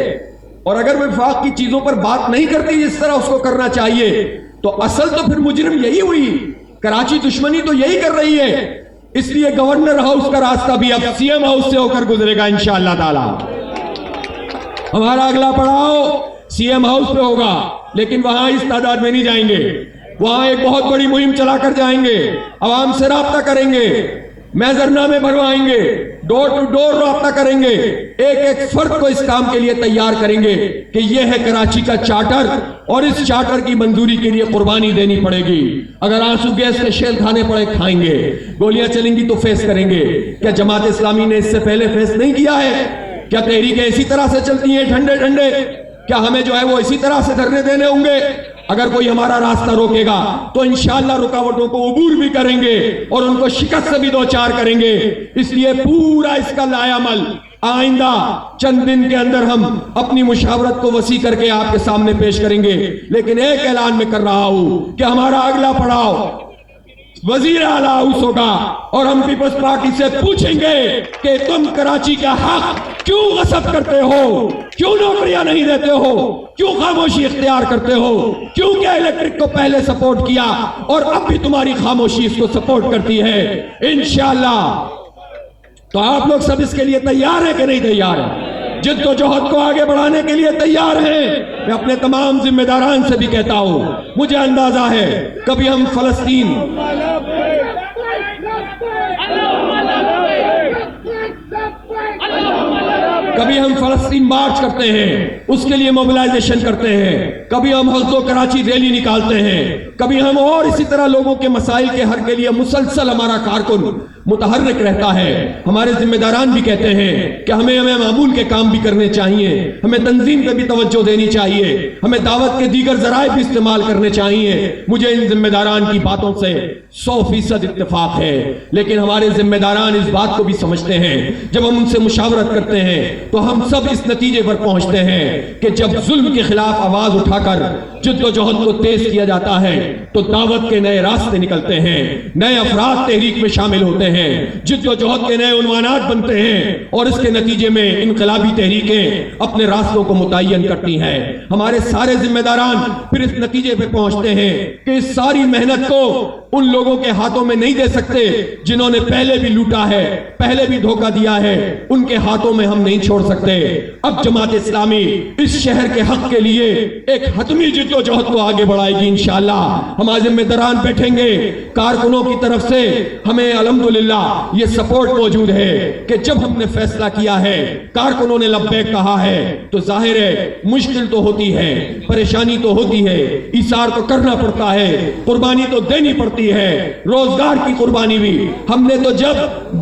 اور اگر وفاق کی چیزوں پر بات نہیں کرتی جس طرح اس کو کرنا چاہیے تو اصل تو پھر مجرم یہی ہوئی، کراچی دشمنی تو یہی کر رہی ہے، اس لیے گورنر ہاؤس کا راستہ بھی اب سی ایم ہاؤس سے ہو کر گزرے گا انشاءاللہ تعالی، ہمارا اگلا پڑاؤ سی ایم ہاؤس پہ ہوگا، لیکن وہاں اس تعداد میں نہیں جائیں گے، وہاں ایک بہت بڑی مہم چلا کر جائیں گے، عوام سے رابطہ کریں گے، محضرنامے بھروائیں گے، ڈور ٹو ڈور رابطہ کریں گے، ایک ایک فرد کو اس کام کے لیے تیار کریں گے کہ یہ ہے کراچی کا چارٹر، اور اس چارٹر کی منظوری کے لیے قربانی دینی پڑے گی، اگر آنسو گیس کے شیل کھانے پڑے کھائیں گے، گولیاں چلیں گی تو فیس کریں گے، کیا جماعت اسلامی نے اس سے پہلے فیس نہیں کیا ہے؟ کیا تحریکیں اسی طرح سے چلتی ہیں ٹھنڈے ٹھنڈے؟ کیا ہمیں جو ہے وہ اسی طرح سے دھرنے دینے ہوں گے؟ اگر کوئی ہمارا راستہ روکے گا تو انشاءاللہ رکاوٹوں کو عبور بھی کریں گے اور ان کو شکست سے بھی دوچار کریں گے، اس لیے پورا اس کا لائے عمل آئندہ چند دن کے اندر ہم اپنی مشاورت کو وسیع کر کے آپ کے سامنے پیش کریں گے، لیکن ایک اعلان میں کر رہا ہوں کہ ہمارا اگلا پڑاؤ وزیر اعلیٰ ہاؤس ہوگا، اور ہم پیپلز پارٹی سے پوچھیں گے کہ تم کراچی کا حق کیوں غصب کرتے ہو، کیوں نوکریاں نہیں دیتے ہو، کیوں خاموشی اختیار کرتے ہو، کیوں کہ الیکٹرک کو پہلے سپورٹ کیا اور اب بھی تمہاری خاموشی اس کو سپورٹ کرتی ہے؟ انشاءاللہ تو آپ لوگ سب اس کے لیے تیار ہیں کہ نہیں تیار ہیں؟ جد و جہد کو آگے بڑھانے کے لیے تیار ہیں؟ میں اپنے تمام ذمہ داران سے بھی کہتا ہوں، مجھے اندازہ ہے کبھی ہم فلسطین مارچ کرتے ہیں، اس کے لیے موبلائزیشن کرتے ہیں، کبھی ہم حق و کراچی ریلی نکالتے ہیں، کبھی ہم اور اسی طرح لوگوں کے مسائل کے حل کے لیے مسلسل ہمارا کارکن متحرک رہتا ہے۔ ہمارے ذمہ داران بھی کہتے ہیں کہ ہمیں معمول کے کام بھی کرنے چاہیے، ہمیں تنظیم پہ بھی توجہ دینی چاہیے، ہمیں دعوت کے دیگر ذرائع بھی استعمال کرنے چاہیے۔ مجھے ان ذمہ داران کی باتوں سے 100% اتفاق ہے، لیکن ہمارے ذمہ داران اس بات کو بھی سمجھتے ہیں، جب ہم ان سے مشاورت کرتے ہیں تو ہم سب اس نتیجے پر پہنچتے ہیں کہ جب ظلم کے خلاف آواز اٹھا کر جد و جہد کو تیز کیا جاتا ہے تو دعوت کے نئے راستے نکلتے ہیں، نئے افراد تحریک میں شامل ہوتے ہیں، جد و جہد کے نئے عنوانات بنتے ہیں، اور اس کے نتیجے میں انقلابی تحریکیں اپنے راستوں کو متعین کرتی ہیں۔ ہمارے سارے ذمہ داران پھر اس نتیجے پہ پہنچتے ہیں کہ اس ساری محنت کو ان لوگوں کے ہاتھوں میں نہیں دے سکتے جنہوں نے پہلے بھی لوٹا ہے، پہلے بھی دھوکہ دیا ہے، ان کے ہاتھوں میں ہم نہیں چھوڑ سکتے۔ اب جماعت اسلامی اس شہر کے حق کے لیے ایک حتمی جد جدوجہد کو آگے بڑھائے گی انشاءاللہ. ہمارے ذمہ داران بیٹھیں گے, کارکنوں کی طرف سے ہمیں الحمدللہ یہ سپورٹ موجود ہے کہ جب ہم نے فیصلہ کیا ہے, کارکنوں نے لبیک کہا ہے, تو ظاہر ہے مشکل تو ہوتی ہے, پریشانی تو ہوتی ہے, ایثار تو کرنا پڑتا ہے, قربانی تو دینی پڑتی ہے, روزگار کی قربانی بھی. ہم نے تو جب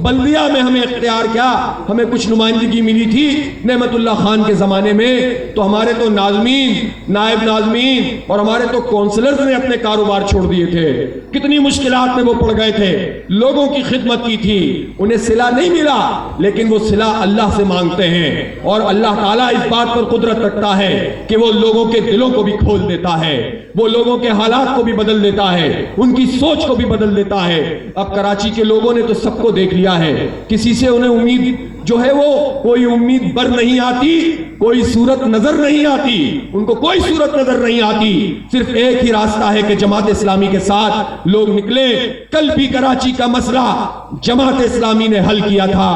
بلدیہ میں ہمیں اختیار کیا, ہمیں کچھ نمائندگی ملی تھی نعمت اللہ خان کے زمانے میں, تو ہمارے تو ناظمین, نائب ناظمین اور ہمارے تو کونسلرز نے اپنے کاروبار چھوڑ دیے تھے. کتنی مشکلات میں وہ پڑ گئے تھے, لوگوں کی خدمت کی تھی, انہیں صلہ نہیں ملا, لیکن وہ صلہ اللہ سے مانگتے ہیں, اور اللہ تعالیٰ اس بات پر قدرت رکھتا ہے کہ وہ لوگوں کے دلوں کو بھی کھول دیتا ہے, وہ لوگوں کے حالات کو بھی بدل دیتا ہے, ان کی سوچ کو بھی بدل دیتا ہے. اب کراچی کے لوگوں نے تو سب کو دیکھ لیا ہے, کسی سے انہیں امید جو ہے وہ کوئی امید بر نہیں آتی, کوئی صورت نظر نہیں آتی, ان کو کوئی صورت نظر نہیں آتی. صرف ایک ہی راستہ ہے کہ جماعت اسلامی کے ساتھ لوگ نکلے. کل بھی کراچی کا مسئلہ جماعت اسلامی نے حل کیا تھا,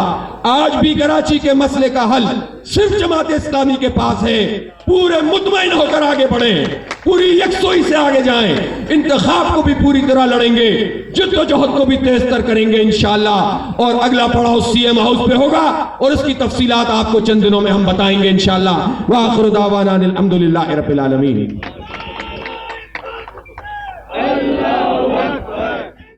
آج بھی کراچی کے مسئلے کا حل صرف جماعت اسلامی کے پاس ہے. پورے مطمئن ہو کر آگے بڑھیں, پوری یکسوئی سے آگے جائیں, انتخاب کو بھی پوری طرح لڑیں گے, جدوجہد کو بھی تیز تر کریں گے انشاءاللہ. اور اگلا پڑاؤ سی ایم ہاؤس پہ ہوگا, اور اس کی تفصیلات آپ کو چند دنوں میں ہم بتائیں گے انشاءاللہ. وآخر دعوانا الحمدللہ رب العالمین.